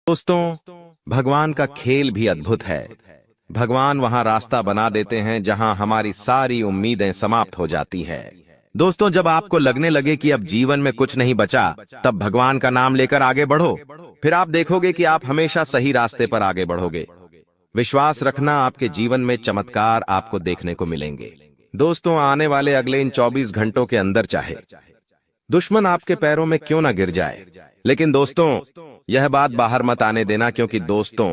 दोस्तों, भगवान का खेल भी अद्भुत है। भगवान वहां रास्ता बना देते हैं जहां हमारी सारी उम्मीदें समाप्त हो जाती है। दोस्तों, जब आपको लगने लगे कि अब जीवन में कुछ नहीं बचा, तब भगवान का नाम लेकर आगे बढ़ो। फिर आप देखोगे कि आप हमेशा सही रास्ते पर आगे बढ़ोगे। विश्वास रखना, आपके जीवन में चमत्कार आपको देखने को मिलेंगे। दोस्तों, आने वाले अगले इन 24 घंटों के अंदर चाहे दुश्मन आपके पैरों में क्यों ना गिर जाए, लेकिन दोस्तों, यह बात बाहर मत आने देना, क्योंकि दोस्तों,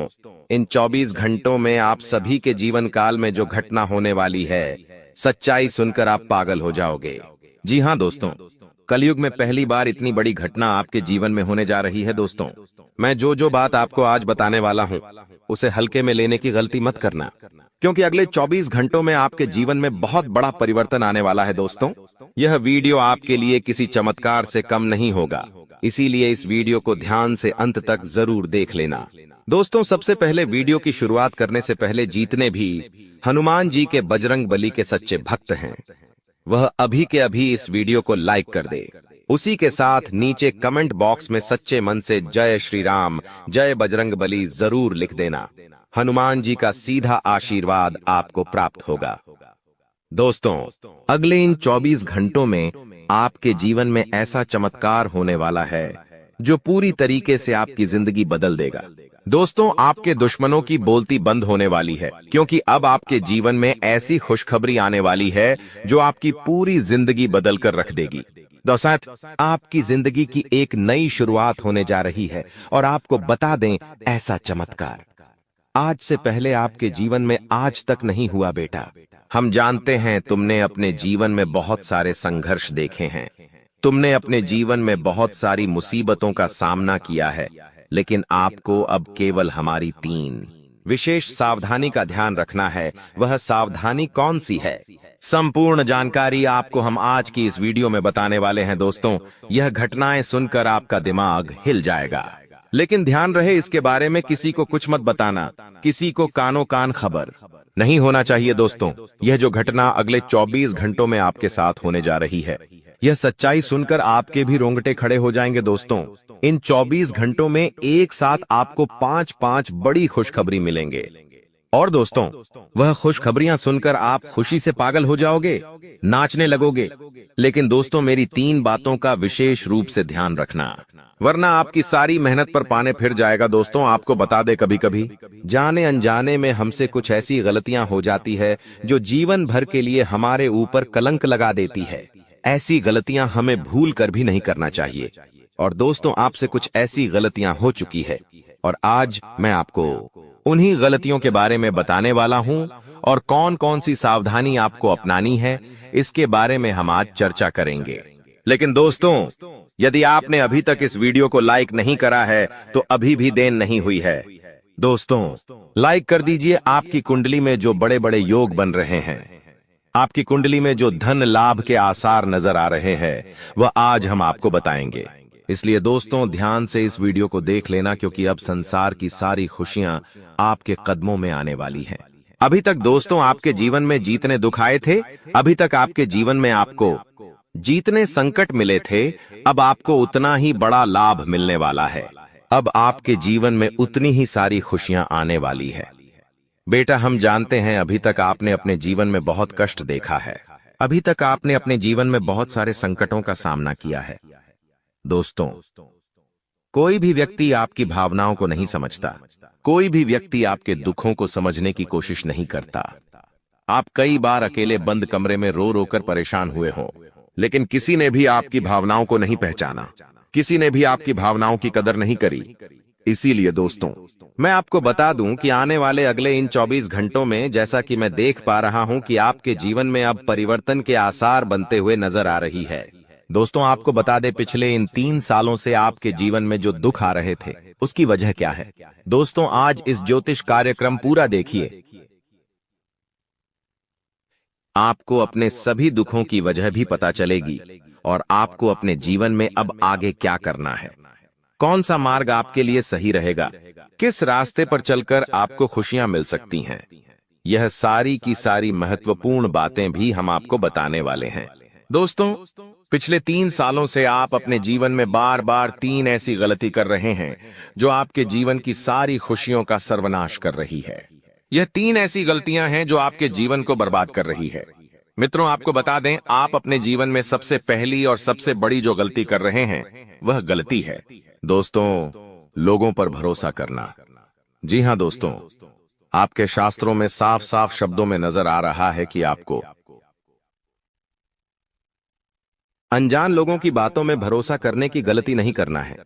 इन 24 घंटों में आप सभी के जीवन काल में जो घटना होने वाली है, सच्चाई सुनकर आप पागल हो जाओगे। जी हाँ दोस्तों, कलयुग में पहली बार इतनी बड़ी घटना आपके जीवन में होने जा रही है। दोस्तों, मैं जो बात आपको आज बताने वाला हूँ, उसे हल्के में लेने की गलती मत करना, क्योंकि अगले 24 घंटों में आपके जीवन में बहुत बड़ा परिवर्तन आने वाला है। दोस्तों, यह वीडियो आपके लिए किसी चमत्कार से कम नहीं होगा, इसीलिए इस वीडियो को ध्यान से अंत तक जरूर देख लेना। दोस्तों, सबसे पहले वीडियो की शुरुआत करने से पहले जितने भी हनुमान जी के बजरंग बली के सच्चे भक्त हैं, वह अभी के अभी इस वीडियो को लाइक कर दे। उसी के साथ नीचे कमेंट बॉक्स में सच्चे मन से जय श्री राम, जय बजरंग बली जरूर लिख देना। हनुमान जी का सीधा आशीर्वाद आपको प्राप्त होगा। दोस्तों, अगले इन 24 घंटों में आपके जीवन में ऐसा चमत्कार होने वाला है जो पूरी तरीके से आपकी जिंदगी बदल देगा। दोस्तों, आपके दुश्मनों की बोलती बंद होने वाली है, क्योंकि अब आपके जीवन में ऐसी खुशखबरी आने वाली है जो आपकी पूरी जिंदगी बदल कर रख देगी। दोस्तों, आपकी जिंदगी की एक नई शुरुआत होने जा रही है, और आपको बता दें, ऐसा चमत्कार आज से पहले आपके जीवन में आज तक नहीं हुआ। बेटा, हम जानते हैं तुमने अपने जीवन में बहुत सारे संघर्ष देखे हैं, तुमने अपने जीवन में बहुत सारी मुसीबतों का सामना किया है, लेकिन आपको अब केवल हमारी 3 विशेष सावधानी का ध्यान रखना है। वह सावधानी कौन सी है? संपूर्ण जानकारी आपको हम आज की इस वीडियो में बताने वाले हैं। दोस्तों, यह घटनाएं सुनकर आपका दिमाग हिल जाएगा, लेकिन ध्यान रहे, इसके बारे में किसी को कुछ मत बताना, किसी को कानो कान खबर नहीं होना चाहिए। दोस्तों, यह जो घटना अगले 24 घंटों में आपके साथ होने जा रही है, यह सच्चाई सुनकर आपके भी रोंगटे खड़े हो जाएंगे। दोस्तों, इन 24 घंटों में एक साथ आपको 5 बड़ी खुशखबरी मिलेंगे, और दोस्तों, वह खुशखबरियां सुनकर आप खुशी से पागल हो जाओगे, नाचने लगोगे। लेकिन दोस्तों, मेरी 3 बातों का विशेष रूप से ध्यान रखना, वरना आपकी सारी मेहनत पर पानी फिर जाएगा। दोस्तों, आपको बता दे, कभी कभी जाने अनजाने में हमसे कुछ ऐसी गलतियां हो जाती है जो जीवन भर के लिए हमारे ऊपर कलंक लगा देती है। ऐसी गलतियां हमें भूल कर भी नहीं करना चाहिए। और दोस्तों, आपसे कुछ ऐसी गलतियां हो चुकी है, और आज मैं आपको उन्हीं गलतियों के बारे में बताने वाला हूं, और कौन कौन सी सावधानी आपको अपनानी है, इसके बारे में हम आज चर्चा करेंगे। लेकिन दोस्तों, यदि आपने अभी तक इस वीडियो को लाइक नहीं करा है, तो अभी भी देर नहीं हुई है। दोस्तों, लाइक कर दीजिए। आपकी कुंडली में जो बड़े बड़े योग बन रहे हैं, आपकी कुंडली में जो धन लाभ के आसार नजर आ रहे हैं, वह आज हम आपको बताएंगे। इसलिए दोस्तों, ध्यान से इस वीडियो को देख लेना, क्योंकि अब संसार की सारी खुशियां आपके कदमों में आने वाली हैं। अभी तक दोस्तों, आपके जीवन में जितने दुख आए थे, अभी तक आपके जीवन में आपको जितने संकट मिले थे, अब आपको उतना ही बड़ा लाभ मिलने वाला है। अब आपके जीवन में उतनी ही सारी खुशियां आने वाली है। बेटा, हम जानते हैं अभी तक आपने अपने जीवन में बहुत कष्ट देखा है, अभी तक आपने अपने जीवन में बहुत सारे संकटों का सामना किया है। दोस्तों, कोई भी व्यक्ति आपकी भावनाओं को नहीं समझता, कोई भी व्यक्ति आपके दुखों को समझने की कोशिश नहीं करता। आप कई बार अकेले बंद कमरे में रो रो कर परेशान हुए हों, लेकिन किसी ने भी आपकी भावनाओं को नहीं पहचाना, किसी ने भी आपकी भावनाओं की कदर नहीं करी। इसीलिए दोस्तों, मैं आपको बता दूं कि आने वाले अगले इन 24 घंटों में, जैसा कि मैं देख पा रहा हूं कि आपके जीवन में अब परिवर्तन के आसार बनते हुए नजर आ रही है। दोस्तों, आपको बता दे, पिछले इन 3 सालों से आपके जीवन में जो दुख आ रहे थे, उसकी वजह क्या है? दोस्तों, आज इस ज्योतिष कार्यक्रम पूरा देखिए, आपको अपने सभी दुखों की वजह भी पता चलेगी, और आपको अपने जीवन में अब आगे क्या करना है, कौन सा मार्ग आपके लिए सही रहेगा, किस रास्ते पर चलकर आपको खुशियां मिल सकती हैं। यह सारी की सारी महत्वपूर्ण बातें भी हम आपको बताने वाले हैं। दोस्तों, पिछले 3 सालों से आप अपने जीवन में बार बार 3 ऐसी गलती कर रहे हैं जो आपके जीवन की सारी खुशियों का सर्वनाश कर रही है। यह 3 ऐसी गलतियां हैं जो आपके जीवन को बर्बाद कर रही है। मित्रों, आपको बता दें, आप अपने जीवन में सबसे पहली और सबसे बड़ी जो गलती कर रहे हैं वह गलती है दोस्तों, लोगों पर भरोसा करना। जी हां दोस्तों, आपके शास्त्रों में साफ साफ शब्दों में नजर आ रहा है कि आपको अनजान लोगों की बातों में भरोसा करने की गलती नहीं करना है।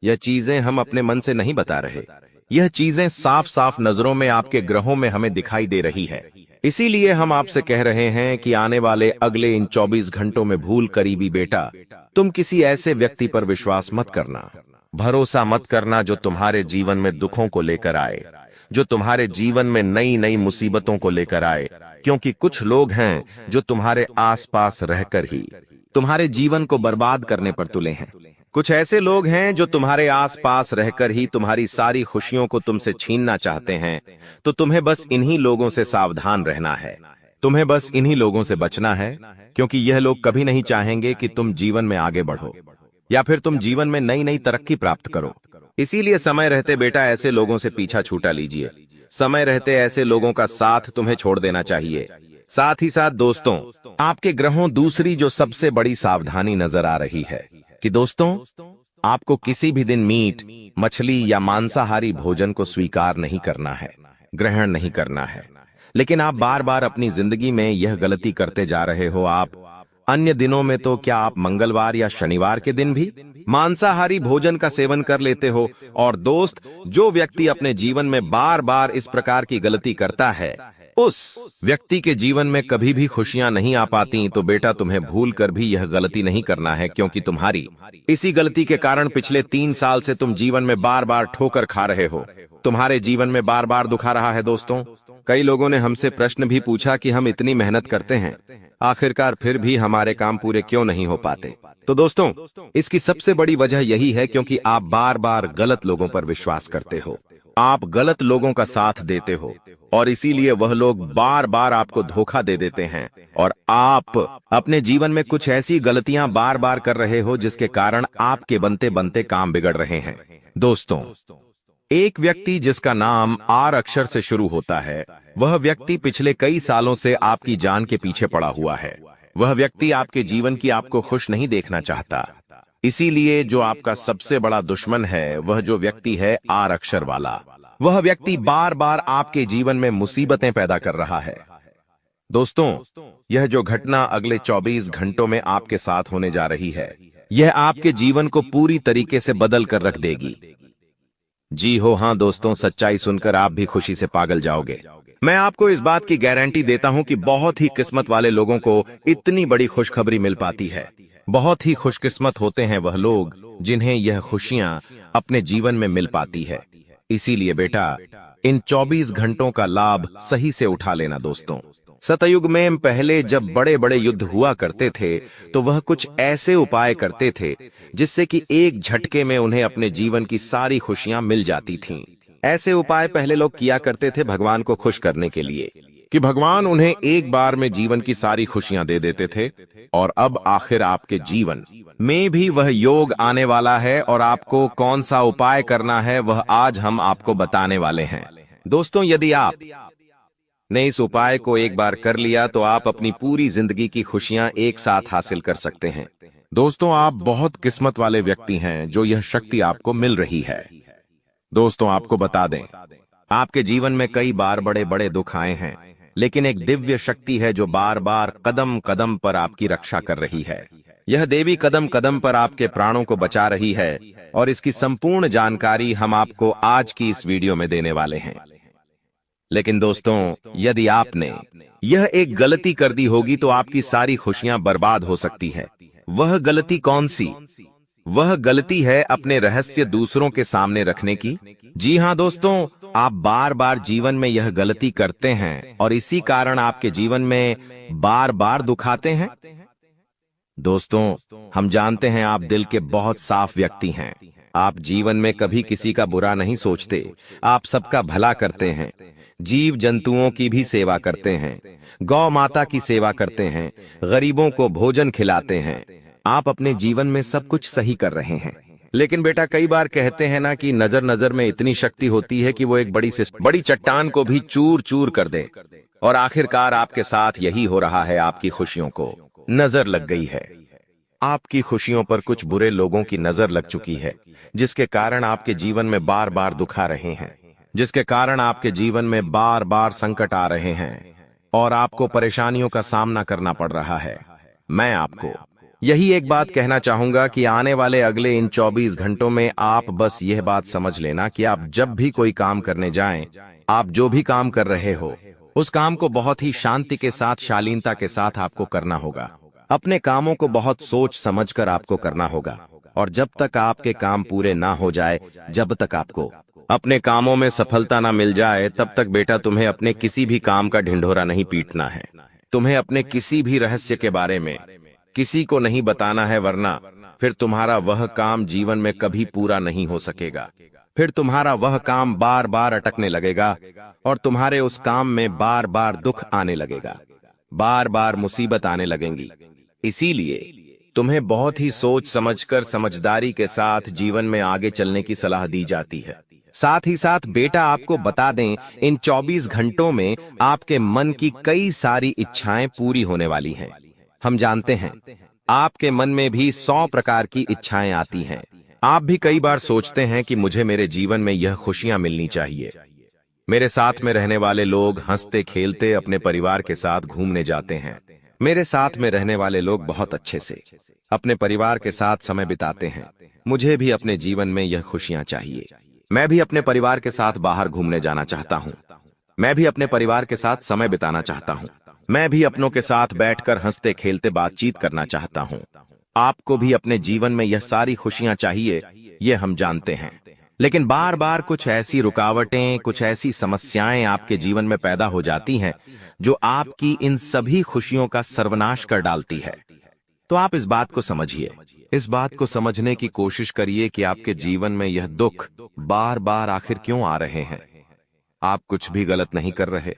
यह चीजें हम अपने मन से नहीं बता रहे, यह चीजें साफ साफ नजरों में आपके ग्रहों में हमें दिखाई दे रही है। इसीलिए हम आपसे कह रहे हैं कि आने वाले अगले इन 24 घंटों में भूल करीबी बेटा, तुम किसी ऐसे व्यक्ति पर विश्वास मत करना, भरोसा मत करना जो तुम्हारे जीवन में दुखों को लेकर आए, जो तुम्हारे जीवन में नई नई मुसीबतों को लेकर आए। क्योंकि कुछ लोग हैं जो तुम्हारे आसपास रहकर ही तुम्हारे जीवन को बर्बाद करने पर तुले हैं। कुछ ऐसे लोग हैं जो तुम्हारे आसपास रहकर ही तुम्हारी सारी खुशियों को तुमसे छीनना चाहते हैं। तो तुम्हें बस इन्हीं लोगों से सावधान रहना है, तुम्हें बस इन्हीं लोगों से बचना है, क्योंकि यह लोग कभी नहीं चाहेंगे कि तुम जीवन में आगे बढ़ो या फिर तुम जीवन में नई नई तरक्की प्राप्त करो। इसीलिए समय रहते बेटा ऐसे लोगों से पीछा छूटा लीजिए। समय रहते ऐसे लोगों का साथ तुम्हें छोड़ देना चाहिए। साथ ही साथ दोस्तों, आपके ग्रहों दूसरी जो सबसे बड़ी सावधानी नजर आ रही है कि दोस्तों, आपको किसी भी दिन मीट, मछली या मांसाहारी भोजन को स्वीकार नहीं करना है, ग्रहण नहीं करना है। लेकिन आप बार बार अपनी जिंदगी में यह गलती करते जा रहे हो। आप अन्य दिनों में तो क्या आप मंगलवार या शनिवार के दिन भी मांसाहारी भोजन का सेवन कर लेते हो। और दोस्त, जो व्यक्ति अपने जीवन में बार बार इस प्रकार की गलती करता है, उस व्यक्ति के जीवन में कभी भी खुशियां नहीं आ पाती। तो बेटा, तुम्हें भूल कर भी यह गलती नहीं करना है, क्योंकि तुम्हारी इसी गलती के कारण पिछले 3 साल से तुम जीवन में बार बार ठोकर खा रहे हो, तुम्हारे जीवन में बार बार दुख आ रहा है। दोस्तों, कई लोगों ने हमसे प्रश्न भी पूछा कि हम इतनी मेहनत करते हैं, आखिरकार फिर भी हमारे काम पूरे क्यों नहीं हो पाते। तो दोस्तों, इसकी सबसे बड़ी वजह यही है क्योंकि आप बार बार गलत लोगों पर विश्वास करते हो, आप गलत लोगों का साथ देते हो, और इसीलिए वह लोग बार बार आपको धोखा दे देते हैं। और आप अपने जीवन में कुछ ऐसी गलतियां बार बार कर रहे हो जिसके कारण आपके बनते बनते काम बिगड़ रहे हैं। दोस्तों, एक व्यक्ति जिसका नाम आर अक्षर से शुरू होता है, वह व्यक्ति पिछले कई सालों से आपकी जान के पीछे पड़ा हुआ है। वह व्यक्ति आपके जीवन की आपको खुश नहीं देखना चाहता। इसीलिए जो आपका सबसे बड़ा दुश्मन है, वह जो व्यक्ति है आर अक्षर वाला, वह व्यक्ति बार बार आपके जीवन में मुसीबतें पैदा कर रहा है। दोस्तों, यह जो घटना अगले 24 घंटों में आपके साथ होने जा रही है, यह आपके जीवन को पूरी तरीके से बदल कर रख देगी। जी हो हाँ दोस्तों, सच्चाई सुनकर आप भी खुशी से पागल जाओगे। मैं आपको इस बात की गारंटी देता हूं कि बहुत ही किस्मत वाले लोगों को इतनी बड़ी खुशखबरी मिल पाती है। बहुत ही खुशकिस्मत होते हैं वह लोग जिन्हें यह खुशियां अपने जीवन में मिल पाती है। इसीलिए बेटा, इन 24 घंटों का लाभ सही से उठा लेना। दोस्तों, सतयुग में पहले जब बड़े बड़े युद्ध हुआ करते थे, तो वह कुछ ऐसे उपाय करते थे जिससे कि एक झटके में उन्हें अपने जीवन की सारी खुशियां मिल जाती थीं। ऐसे उपाय पहले लोग किया करते थे भगवान को खुश करने के लिए, कि भगवान उन्हें एक बार में जीवन की सारी खुशियां दे देते थे। और अब आखिर आपके जीवन में भी वह योग आने वाला है, और आपको कौन सा उपाय करना है वह आज हम आपको बताने वाले हैं। दोस्तों, यदि आप ने इस उपाय को एक बार कर लिया तो आप अपनी पूरी जिंदगी की खुशियां एक साथ हासिल कर सकते हैं। दोस्तों, आप बहुत किस्मत वाले व्यक्ति हैं जो यह शक्ति आपको मिल रही है। दोस्तों, आपको बता दें, आपके जीवन में कई बार बड़े बड़े दुख आए हैं, लेकिन एक दिव्य शक्ति है जो बार बार कदम कदम पर आपकी रक्षा कर रही है। यह देवी कदम कदम पर आपके प्राणों को बचा रही है, और इसकी संपूर्ण जानकारी हम आपको आज की इस वीडियो में देने वाले हैं। लेकिन दोस्तों, यदि आपने यह एक गलती कर दी होगी तो आपकी सारी खुशियां बर्बाद हो सकती है। वह गलती कौन सी? वह गलती है अपने रहस्य दूसरों के सामने रखने की। जी हां दोस्तों, आप बार बार जीवन में यह गलती करते हैं और इसी कारण आपके जीवन में बार बार दुख आते हैं। दोस्तों, हम जानते हैं आप दिल के बहुत साफ व्यक्ति हैं। आप जीवन में कभी किसी का बुरा नहीं सोचते, आप सबका भला करते हैं, जीव जंतुओं की भी सेवा करते हैं, गौ माता की सेवा करते हैं, गरीबों को भोजन खिलाते हैं, आप अपने जीवन में सब कुछ सही कर रहे हैं। लेकिन बेटा कई बार कहते हैं ना कि नजर नजर में इतनी शक्ति होती है कि वो एक बड़ी चट्टान को भी चूर चूर कर दे। और आखिरकार आपके साथ यही हो रहा है। आपकी खुशियों को नजर लग गई है। आपकी खुशियों पर कुछ बुरे लोगों की नजर लग चुकी है, जिसके कारण आपके जीवन में बार बार दुख आ रहे हैं, जिसके कारण आपके जीवन में बार बार संकट आ रहे हैं और आपको परेशानियों का सामना करना पड़ रहा है। मैं आपको यही एक बात कहना चाहूंगा कि आने वाले अगले इन 24 घंटों में आप बस यह बात समझ लेना कि आप जब भी कोई काम करने जाएं, आप जो भी काम कर रहे हो उस काम को बहुत ही शांति के साथ, शालीनता के साथ आपको करना होगा। अपने कामों को बहुत सोच समझकर आपको करना होगा। और जब तक आपके काम पूरे ना हो जाए, जब तक आपको अपने कामों में सफलता ना मिल जाए, तब तक बेटा तुम्हें अपने किसी भी काम का ढिंढोरा नहीं पीटना है। तुम्हें अपने किसी भी रहस्य के बारे में किसी को नहीं बताना है, वरना फिर तुम्हारा वह काम जीवन में कभी पूरा नहीं हो सकेगा। फिर तुम्हारा वह काम बार बार अटकने लगेगा और तुम्हारे उस काम में बार बार दुख आने लगेगा, बार बार मुसीबत आने लगेंगी। इसीलिए तुम्हें बहुत ही सोच समझकर, समझदारी के साथ जीवन में आगे चलने की सलाह दी जाती है। साथ ही साथ बेटा आपको बता दें, इन 24 घंटों में आपके मन की कई सारी इच्छाएं पूरी होने वाली हैं। हम जानते हैं आपके मन में भी 100 प्रकार की इच्छाएं आती हैं। आप भी कई बार सोचते हैं कि मुझे मेरे जीवन में यह खुशियां मिलनी चाहिए, मेरे साथ में रहने वाले लोग हंसते खेलते अपने परिवार के साथ घूमने जाते हैं, मेरे साथ में रहने वाले लोग बहुत अच्छे से अपने परिवार के साथ समय बिताते हैं। मुझे भी अपने जीवन में यह खुशियां चाहिए। मैं भी अपने परिवार के साथ बाहर घूमने जाना चाहता हूं। मैं भी अपने परिवार के साथ समय बिताना चाहता हूं। मैं भी अपनों के साथ बैठकर हंसते खेलते बातचीत करना चाहता हूं। आपको भी अपने जीवन में यह सारी खुशियां चाहिए, ये हम जानते हैं। लेकिन बार बार कुछ ऐसी रुकावटें, कुछ ऐसी समस्याएं आपके जीवन में पैदा हो जाती हैं जो आपकी इन सभी खुशियों का सर्वनाश कर डालती है। तो आप इस बात को समझिए, इस बात को समझने की कोशिश करिए कि आपके जीवन में यह दुख बार बार आखिर क्यों आ रहे हैं। आप कुछ भी गलत नहीं कर रहे,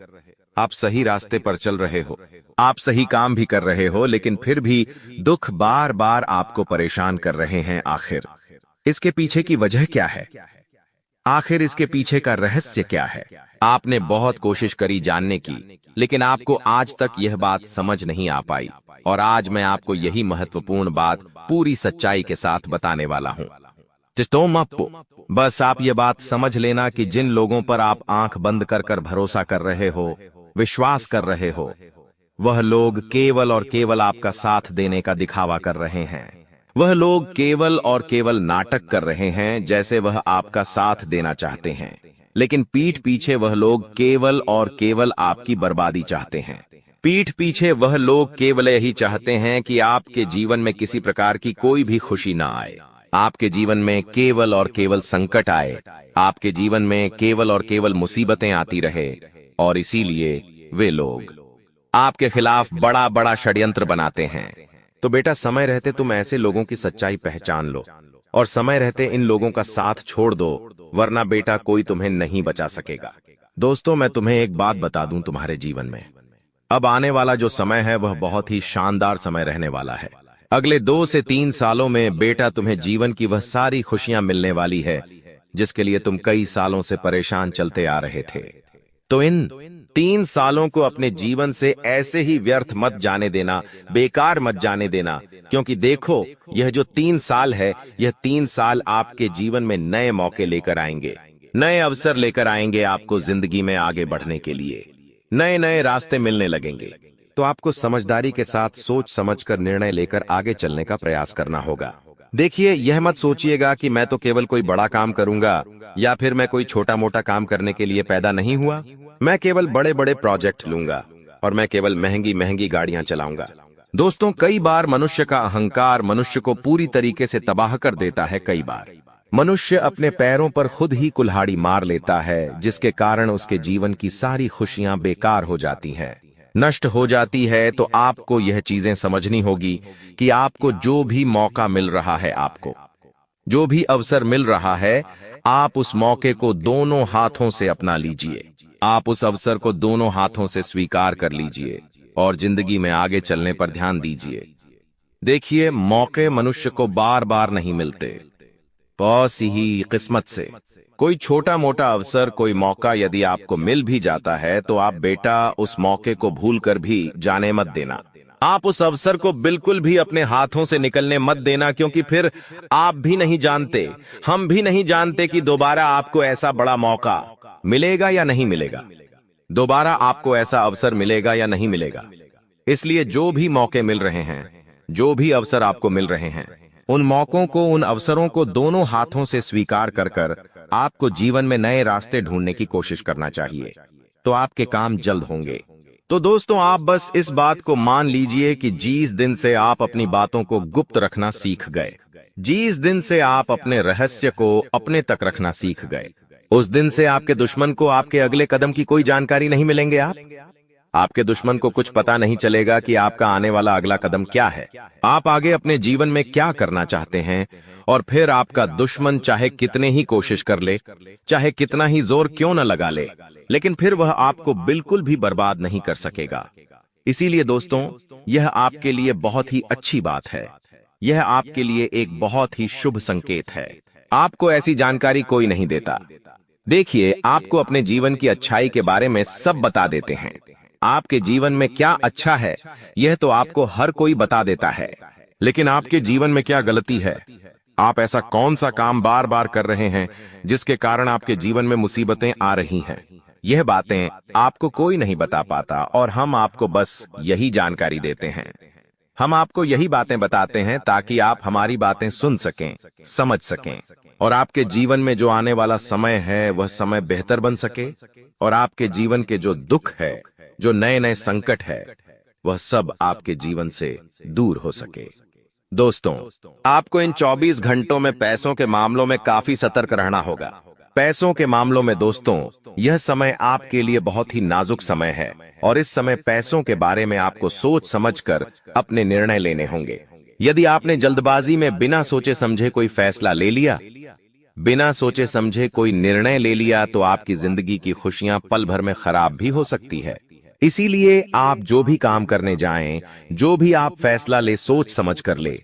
आप सही रास्ते पर चल रहे हो, आप सही काम भी कर रहे हो, लेकिन फिर भी दुख बार बार आपको परेशान कर रहे हैं। आखिर इसके पीछे की वजह क्या है? आखिर इसके पीछे का रहस्य क्या है? आपने बहुत कोशिश करी जानने की, लेकिन आपको आज तक यह बात समझ नहीं आ पाई। और आज मैं आपको यही महत्वपूर्ण बात पूरी सच्चाई के साथ बताने वाला हूं। बस आप ये बात समझ लेना कि जिन लोगों पर आप आंख बंद कर कर भरोसा कर रहे हो, विश्वास कर रहे हो, वह लोग केवल और केवल आपका साथ देने का दिखावा कर रहे हैं। वह लोग केवल और केवल नाटक कर रहे हैं, जैसे वह आपका साथ देना चाहते हैं, लेकिन पीठ पीछे वह लोग केवल और केवल आपकी बर्बादी चाहते हैं। पीठ पीछे वह लोग केवल यही चाहते हैं कि आपके जीवन में किसी प्रकार की कोई भी खुशी ना आए, आपके जीवन में केवल और केवल संकट आए, आपके जीवन में केवल और केवल मुसीबतें आती रहे। और इसीलिए वे लोग आपके खिलाफ बड़ा बड़ा षड्यंत्र बनाते हैं। तो बेटा समय रहते तुम ऐसे लोगों की सच्चाई पहचान लो और समय रहते इन लोगों का साथ छोड़ दो, वरना बेटा कोई तुम्हें नहीं बचा सकेगा। दोस्तों, मैं तुम्हें एक बात बता दूं, तुम्हारे जीवन में अब आने वाला जो समय है वह बहुत ही शानदार समय रहने वाला है। अगले 2 से 3 सालों में बेटा तुम्हें जीवन की वह सारी खुशियां मिलने वाली है जिसके लिए तुम कई सालों से परेशान चलते आ रहे थे। तो इन 3 सालों को अपने जीवन से ऐसे ही व्यर्थ मत जाने देना, बेकार मत जाने देना, क्योंकि देखो यह जो 3 साल है, यह 3 साल आपके जीवन में नए मौके लेकर आएंगे, नए अवसर लेकर आएंगे आपको जिंदगी में आगे बढ़ने के लिए। नए नए रास्ते मिलने लगेंगे। तो आपको समझदारी के साथ सोच समझकर निर्णय लेकर आगे चलने का प्रयास करना होगा। देखिए, यह मत सोचिएगा कि मैं तो केवल कोई बड़ा काम करूंगा या फिर मैं कोई छोटा मोटा काम करने के लिए पैदा नहीं हुआ। मैं केवल बड़े बड़े प्रोजेक्ट लूंगा और मैं केवल महंगी महंगी गाड़ियां चलाऊंगा। दोस्तों, कई बार मनुष्य का अहंकार मनुष्य को पूरी तरीके से तबाह कर देता है। कई बार मनुष्य अपने पैरों पर खुद ही कुल्हाड़ी मार लेता है, जिसके कारण उसके जीवन की सारी खुशियां बेकार हो जाती हैं, नष्ट हो जाती है। तो आपको यह चीजें समझनी होगी कि आपको जो भी मौका मिल रहा है, आपको जो भी अवसर मिल रहा है, आप उस मौके को दोनों हाथों से अपना लीजिए। आप उस अवसर को दोनों हाथों से स्वीकार कर लीजिए और जिंदगी में आगे चलने पर ध्यान दीजिए। देखिए, मौके मनुष्य को बार बार नहीं मिलते, बस ही किस्मत से। कोई छोटा मोटा अवसर, कोई मौका यदि आपको मिल भी जाता है तो आप बेटा उस मौके को भूलकर भी जाने मत देना। आप उस अवसर को बिल्कुल भी अपने हाथों से निकलने मत देना, क्योंकि फिर आप भी नहीं जानते, हम भी नहीं जानते कि दोबारा आपको ऐसा बड़ा मौका मिलेगा या नहीं मिलेगा, दोबारा आपको ऐसा अवसर मिलेगा या नहीं मिलेगा। इसलिए जो भी मौके मिल रहे हैं, जो भी अवसर आपको मिल रहे हैं, उन मौकों को, उन अवसरों को दोनों हाथों से स्वीकार कर कर आपको जीवन में नए रास्ते ढूंढने की कोशिश करना चाहिए, तो आपके काम जल्द होंगे। तो दोस्तों, आप बस इस बात को मान लीजिए कि जिस दिन से आप अपनी बातों को गुप्त रखना सीख गए, जिस दिन से आप अपने रहस्य को अपने तक रखना सीख गए, उस दिन से आपके दुश्मन को आपके अगले कदम की कोई जानकारी नहीं मिलेंगे। आपके दुश्मन को कुछ पता नहीं चलेगा कि आपका आने वाला अगला कदम क्या है, आप आगे अपने जीवन में क्या करना चाहते हैं। और फिर आपका दुश्मन चाहे कितने ही कोशिश कर ले, चाहे कितना ही जोर क्यों न लगा ले, लेकिन फिर वह आपको बिल्कुल भी बर्बाद नहीं कर सकेगा। इसीलिए दोस्तों, यह आपके लिए बहुत ही अच्छी बात है, यह आपके लिए एक बहुत ही शुभ संकेत है। आपको ऐसी जानकारी कोई नहीं देता। देखिए, आपको अपने जीवन की अच्छाई के बारे में सब बता देते हैं। आपके जीवन में क्या अच्छा है, यह तो आपको हर कोई बता देता है, लेकिन आपके जीवन में क्या गलती है, आप ऐसा कौन सा काम बार बार कर रहे हैं जिसके कारण आपके जीवन में मुसीबतें आ रही हैं, यह बातें आपको कोई नहीं बता पाता, और हम आपको बस यही जानकारी देते हैं। हम आपको यही बातें बताते हैं ताकि आप हमारी बातें सुन सकें, समझ सकें, और आपके जीवन में जो आने वाला समय है वह समय बेहतर बन सके, और आपके जीवन के जो दुख है, जो नए नए संकट है, वह सब आपके जीवन से दूर हो सके। दोस्तों, आपको इन 24 घंटों में पैसों के मामलों में काफी सतर्क रहना होगा। पैसों के मामलों में दोस्तों, यह समय आपके लिए बहुत ही नाजुक समय है, और इस समय पैसों के बारे में आपको सोच समझकर अपने निर्णय लेने होंगे। यदि आपने जल्दबाजी में बिना सोचे समझे कोई फैसला ले लिया, बिना सोचे समझे कोई निर्णय ले लिया, तो आपकी जिंदगी की खुशियां पल भर में खराब भी हो सकती है। इसीलिए आप जो भी काम करने जाएं, जो भी आप फैसला ले, सोच समझ कर ले।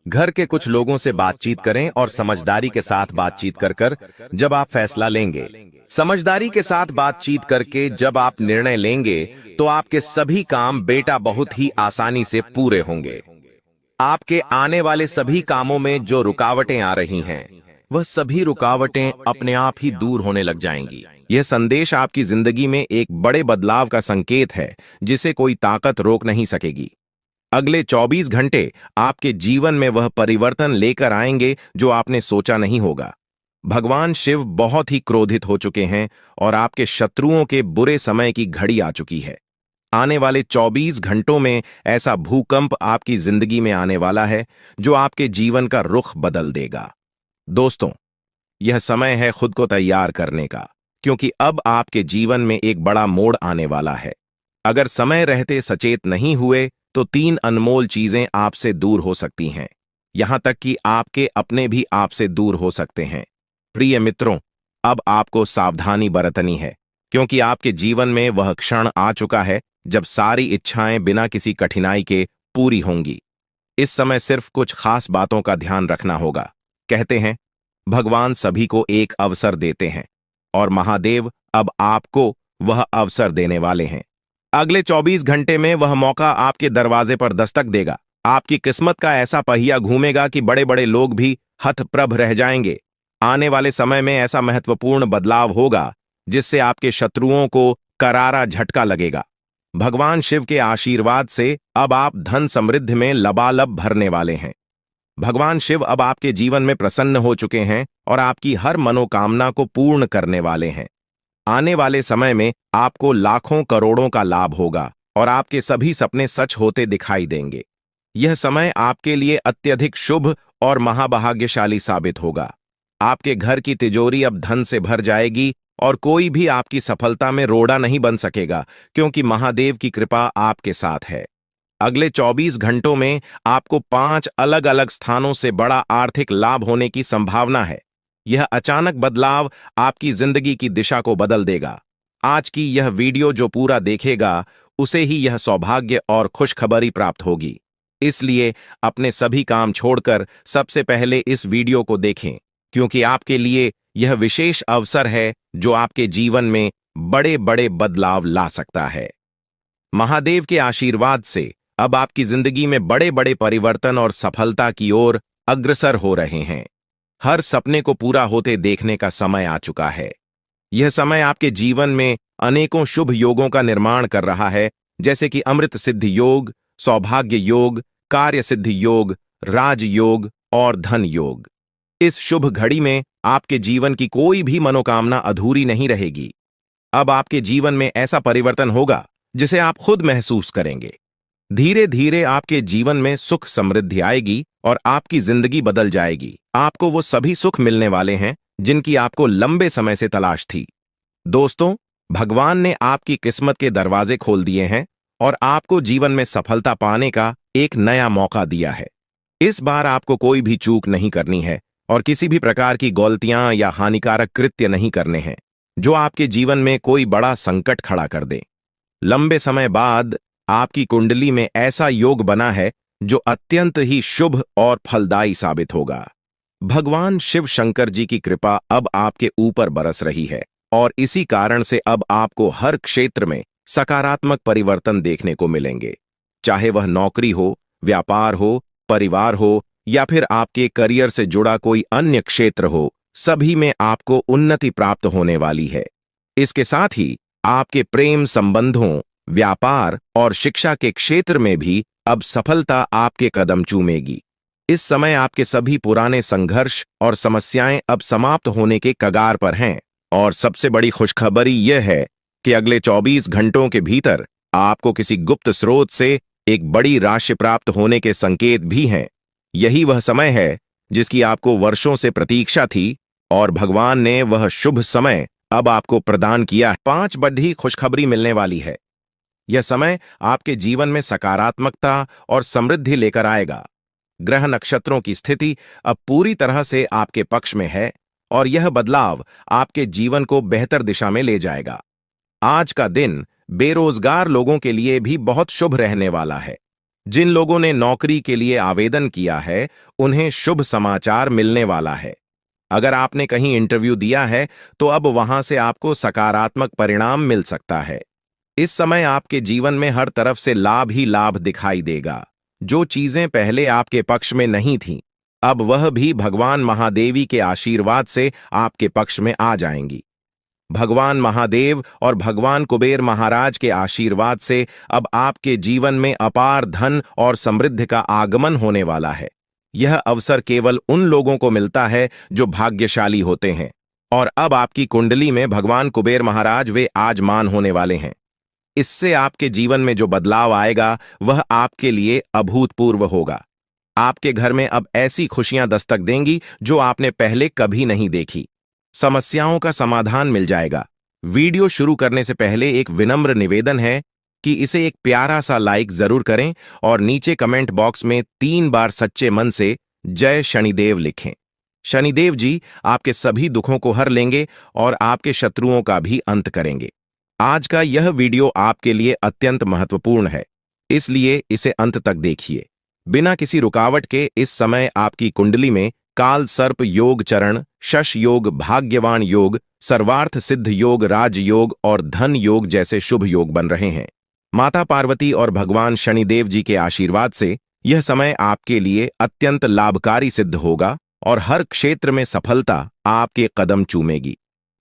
घर के कुछ लोगों से बातचीत करें और समझदारी के साथ बातचीत कर कर जब आप फैसला लेंगे, समझदारी के साथ बातचीत करके जब आप निर्णय लेंगे, तो आपके सभी काम बेटा बहुत ही आसानी से पूरे होंगे। आपके आने वाले सभी कामों में जो रुकावटें आ रही हैं, वह सभी रुकावटें अपने आप ही दूर होने लग जाएंगी। यह संदेश आपकी जिंदगी में एक बड़े बदलाव का संकेत है, जिसे कोई ताकत रोक नहीं सकेगी। अगले 24 घंटे आपके जीवन में वह परिवर्तन लेकर आएंगे जो आपने सोचा नहीं होगा। भगवान शिव बहुत ही क्रोधित हो चुके हैं, और आपके शत्रुओं के बुरे समय की घड़ी आ चुकी है। आने वाले 24 घंटों में ऐसा भूकंप आपकी जिंदगी में आने वाला है जो आपके जीवन का रुख बदल देगा। दोस्तों, यह समय है खुद को तैयार करने का, क्योंकि अब आपके जीवन में एक बड़ा मोड़ आने वाला है। अगर समय रहते सचेत नहीं हुए तो 3 अनमोल चीजें आपसे दूर हो सकती हैं, यहां तक कि आपके अपने भी आपसे दूर हो सकते हैं। प्रिय मित्रों, अब आपको सावधानी बरतनी है, क्योंकि आपके जीवन में वह क्षण आ चुका है जब सारी इच्छाएं बिना किसी कठिनाई के पूरी होंगी। इस समय सिर्फ कुछ खास बातों का ध्यान रखना होगा। कहते हैं, भगवान सभी को एक अवसर देते हैं, और महादेव अब आपको वह अवसर देने वाले हैं। अगले 24 घंटे में वह मौका आपके दरवाजे पर दस्तक देगा। आपकी किस्मत का ऐसा पहिया घूमेगा कि बड़े बड़े लोग भी हतप्रभ रह जाएंगे। आने वाले समय में ऐसा महत्वपूर्ण बदलाव होगा जिससे आपके शत्रुओं को करारा झटका लगेगा। भगवान शिव के आशीर्वाद से अब आप धन समृद्धि में लबालब भरने वाले हैं। भगवान शिव अब आपके जीवन में प्रसन्न हो चुके हैं और आपकी हर मनोकामना को पूर्ण करने वाले हैं। आने वाले समय में आपको लाखों करोड़ों का लाभ होगा और आपके सभी सपने सच होते दिखाई देंगे। यह समय आपके लिए अत्यधिक शुभ और महाभाग्यशाली साबित होगा। आपके घर की तिजोरी अब धन से भर जाएगी और कोई भी आपकी सफलता में रोड़ा नहीं बन सकेगा, क्योंकि महादेव की कृपा आपके साथ है। अगले 24 घंटों में आपको 5 अलग अलग स्थानों से बड़ा आर्थिक लाभ होने की संभावना है। यह अचानक बदलाव आपकी जिंदगी की दिशा को बदल देगा। आज की यह वीडियो जो पूरा देखेगा, उसे ही यह सौभाग्य और खुशखबरी प्राप्त होगी। इसलिए अपने सभी काम छोड़कर सबसे पहले इस वीडियो को देखें, क्योंकि आपके लिए यह विशेष अवसर है जो आपके जीवन में बड़े बड़े बदलाव ला सकता है। महादेव के आशीर्वाद से अब आपकी जिंदगी में बड़े बड़े परिवर्तन और सफलता की ओर अग्रसर हो रहे हैं। हर सपने को पूरा होते देखने का समय आ चुका है। यह समय आपके जीवन में अनेकों शुभ योगों का निर्माण कर रहा है, जैसे कि अमृत सिद्धि योग, सौभाग्य योग, कार्य सिद्धि योग, राजयोग और धन योग। इस शुभ घड़ी में आपके जीवन की कोई भी मनोकामना अधूरी नहीं रहेगी। अब आपके जीवन में ऐसा परिवर्तन होगा जिसे आप खुद महसूस करेंगे। धीरे धीरे आपके जीवन में सुख समृद्धि आएगी और आपकी जिंदगी बदल जाएगी। आपको वो सभी सुख मिलने वाले हैं जिनकी आपको लंबे समय से तलाश थी। दोस्तों, भगवान ने आपकी किस्मत के दरवाजे खोल दिए हैं और आपको जीवन में सफलता पाने का एक नया मौका दिया है। इस बार आपको कोई भी चूक नहीं करनी है और किसी भी प्रकार की गलतियां या हानिकारक कृत्य नहीं करने हैं जो आपके जीवन में कोई बड़ा संकट खड़ा कर दे। लंबे समय बाद आपकी कुंडली में ऐसा योग बना है जो अत्यंत ही शुभ और फलदायी साबित होगा। भगवान शिव शंकर जी की कृपा अब आपके ऊपर बरस रही है और इसी कारण से अब आपको हर क्षेत्र में सकारात्मक परिवर्तन देखने को मिलेंगे। चाहे वह नौकरी हो, व्यापार हो, परिवार हो या फिर आपके करियर से जुड़ा कोई अन्य क्षेत्र हो, सभी में आपको उन्नति प्राप्त होने वाली है। इसके साथ ही आपके प्रेम संबंधों, व्यापार और शिक्षा के क्षेत्र में भी अब सफलता आपके कदम चूमेगी। इस समय आपके सभी पुराने संघर्ष और समस्याएं अब समाप्त होने के कगार पर हैं और सबसे बड़ी खुशखबरी यह है कि अगले 24 घंटों के भीतर आपको किसी गुप्त स्रोत से एक बड़ी राशि प्राप्त होने के संकेत भी हैं। यही वह समय है जिसकी आपको वर्षों से प्रतीक्षा थी और भगवान ने वह शुभ समय अब आपको प्रदान किया। 5 बड़ी खुशखबरी मिलने वाली है। यह समय आपके जीवन में सकारात्मकता और समृद्धि लेकर आएगा। ग्रह नक्षत्रों की स्थिति अब पूरी तरह से आपके पक्ष में है और यह बदलाव आपके जीवन को बेहतर दिशा में ले जाएगा। आज का दिन बेरोजगार लोगों के लिए भी बहुत शुभ रहने वाला है। जिन लोगों ने नौकरी के लिए आवेदन किया है, उन्हें शुभ समाचार मिलने वाला है। अगर आपने कहीं इंटरव्यू दिया है तो अब वहां से आपको सकारात्मक परिणाम मिल सकता है। इस समय आपके जीवन में हर तरफ से लाभ ही लाभ दिखाई देगा। जो चीजें पहले आपके पक्ष में नहीं थीं, अब वह भी भगवान महादेवी के आशीर्वाद से आपके पक्ष में आ जाएंगी। भगवान महादेव और भगवान कुबेर महाराज के आशीर्वाद से अब आपके जीवन में अपार धन और समृद्धि का आगमन होने वाला है। यह अवसर केवल उन लोगों को मिलता है जो भाग्यशाली होते हैं और अब आपकी कुंडली में भगवान कुबेर महाराज वे आजमान होने वाले हैं। इससे आपके जीवन में जो बदलाव आएगा वह आपके लिए अभूतपूर्व होगा। आपके घर में अब ऐसी खुशियां दस्तक देंगी जो आपने पहले कभी नहीं देखी। समस्याओं का समाधान मिल जाएगा। वीडियो शुरू करने से पहले एक विनम्र निवेदन है कि इसे एक प्यारा सा लाइक जरूर करें और नीचे कमेंट बॉक्स में 3 बार सच्चे मन से जय शनिदेव लिखें। शनिदेव जी आपके सभी दुखों को हर लेंगे और आपके शत्रुओं का भी अंत करेंगे। आज का यह वीडियो आपके लिए अत्यंत महत्वपूर्ण है, इसलिए इसे अंत तक देखिए। बिना किसी रुकावट के इस समय आपकी कुंडली में काल सर्प योग चरण, शश योग, भाग्यवान योग, सर्वार्थ सिद्ध योग, राजयोग और धन योग जैसे शुभ योग बन रहे हैं। माता पार्वती और भगवान शनिदेव जी के आशीर्वाद से यह समय आपके लिए अत्यंत लाभकारी सिद्ध होगा और हर क्षेत्र में सफलता आपके कदम चूमेगी।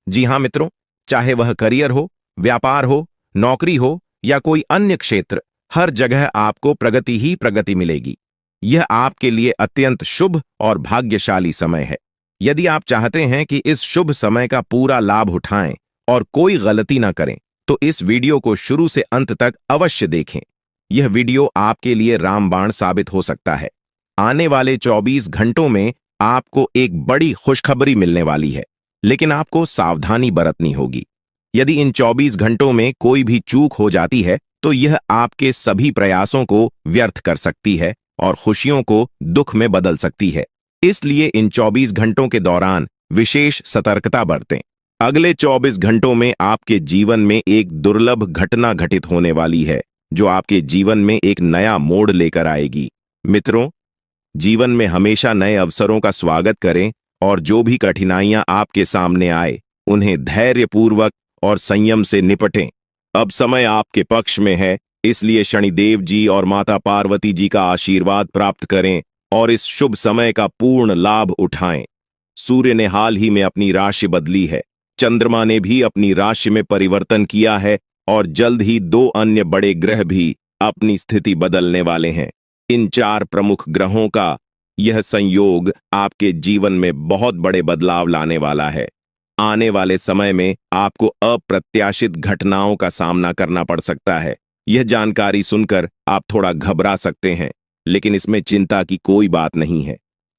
जी हाँ मित्रों, चाहे वह करियर हो, व्यापार हो, नौकरी हो या कोई अन्य क्षेत्र, हर जगह आपको प्रगति ही प्रगति मिलेगी। यह आपके लिए अत्यंत शुभ और भाग्यशाली समय है। यदि आप चाहते हैं कि इस शुभ समय का पूरा लाभ उठाएं और कोई गलती ना करें, तो इस वीडियो को शुरू से अंत तक अवश्य देखें। यह वीडियो आपके लिए रामबाण साबित हो सकता है। आने वाले 24 घंटों में आपको एक बड़ी खुशखबरी मिलने वाली है, लेकिन आपको सावधानी बरतनी होगी। यदि इन 24 घंटों में कोई भी चूक हो जाती है तो यह आपके सभी प्रयासों को व्यर्थ कर सकती है और खुशियों को दुख में बदल सकती है। इसलिए इन 24 घंटों के दौरान विशेष सतर्कता बरतें। अगले 24 घंटों में आपके जीवन में एक दुर्लभ घटना घटित होने वाली है जो आपके जीवन में एक नया मोड़ लेकर आएगी। मित्रों, जीवन में हमेशा नए अवसरों का स्वागत करें और जो भी कठिनाइयां आपके सामने आए उन्हें धैर्यपूर्वक और संयम से निपटें। अब समय आपके पक्ष में है, इसलिए शनिदेव जी और माता पार्वती जी का आशीर्वाद प्राप्त करें और इस शुभ समय का पूर्ण लाभ उठाएं। सूर्य ने हाल ही में अपनी राशि बदली है, चंद्रमा ने भी अपनी राशि में परिवर्तन किया है और जल्द ही 2 अन्य बड़े ग्रह भी अपनी स्थिति बदलने वाले हैं। इन 4 प्रमुख ग्रहों का यह संयोग आपके जीवन में बहुत बड़े बदलाव लाने वाला है। आने वाले समय में आपको अप्रत्याशित घटनाओं का सामना करना पड़ सकता है। यह जानकारी सुनकर आप थोड़ा घबरा सकते हैं, लेकिन इसमें चिंता की कोई बात नहीं है।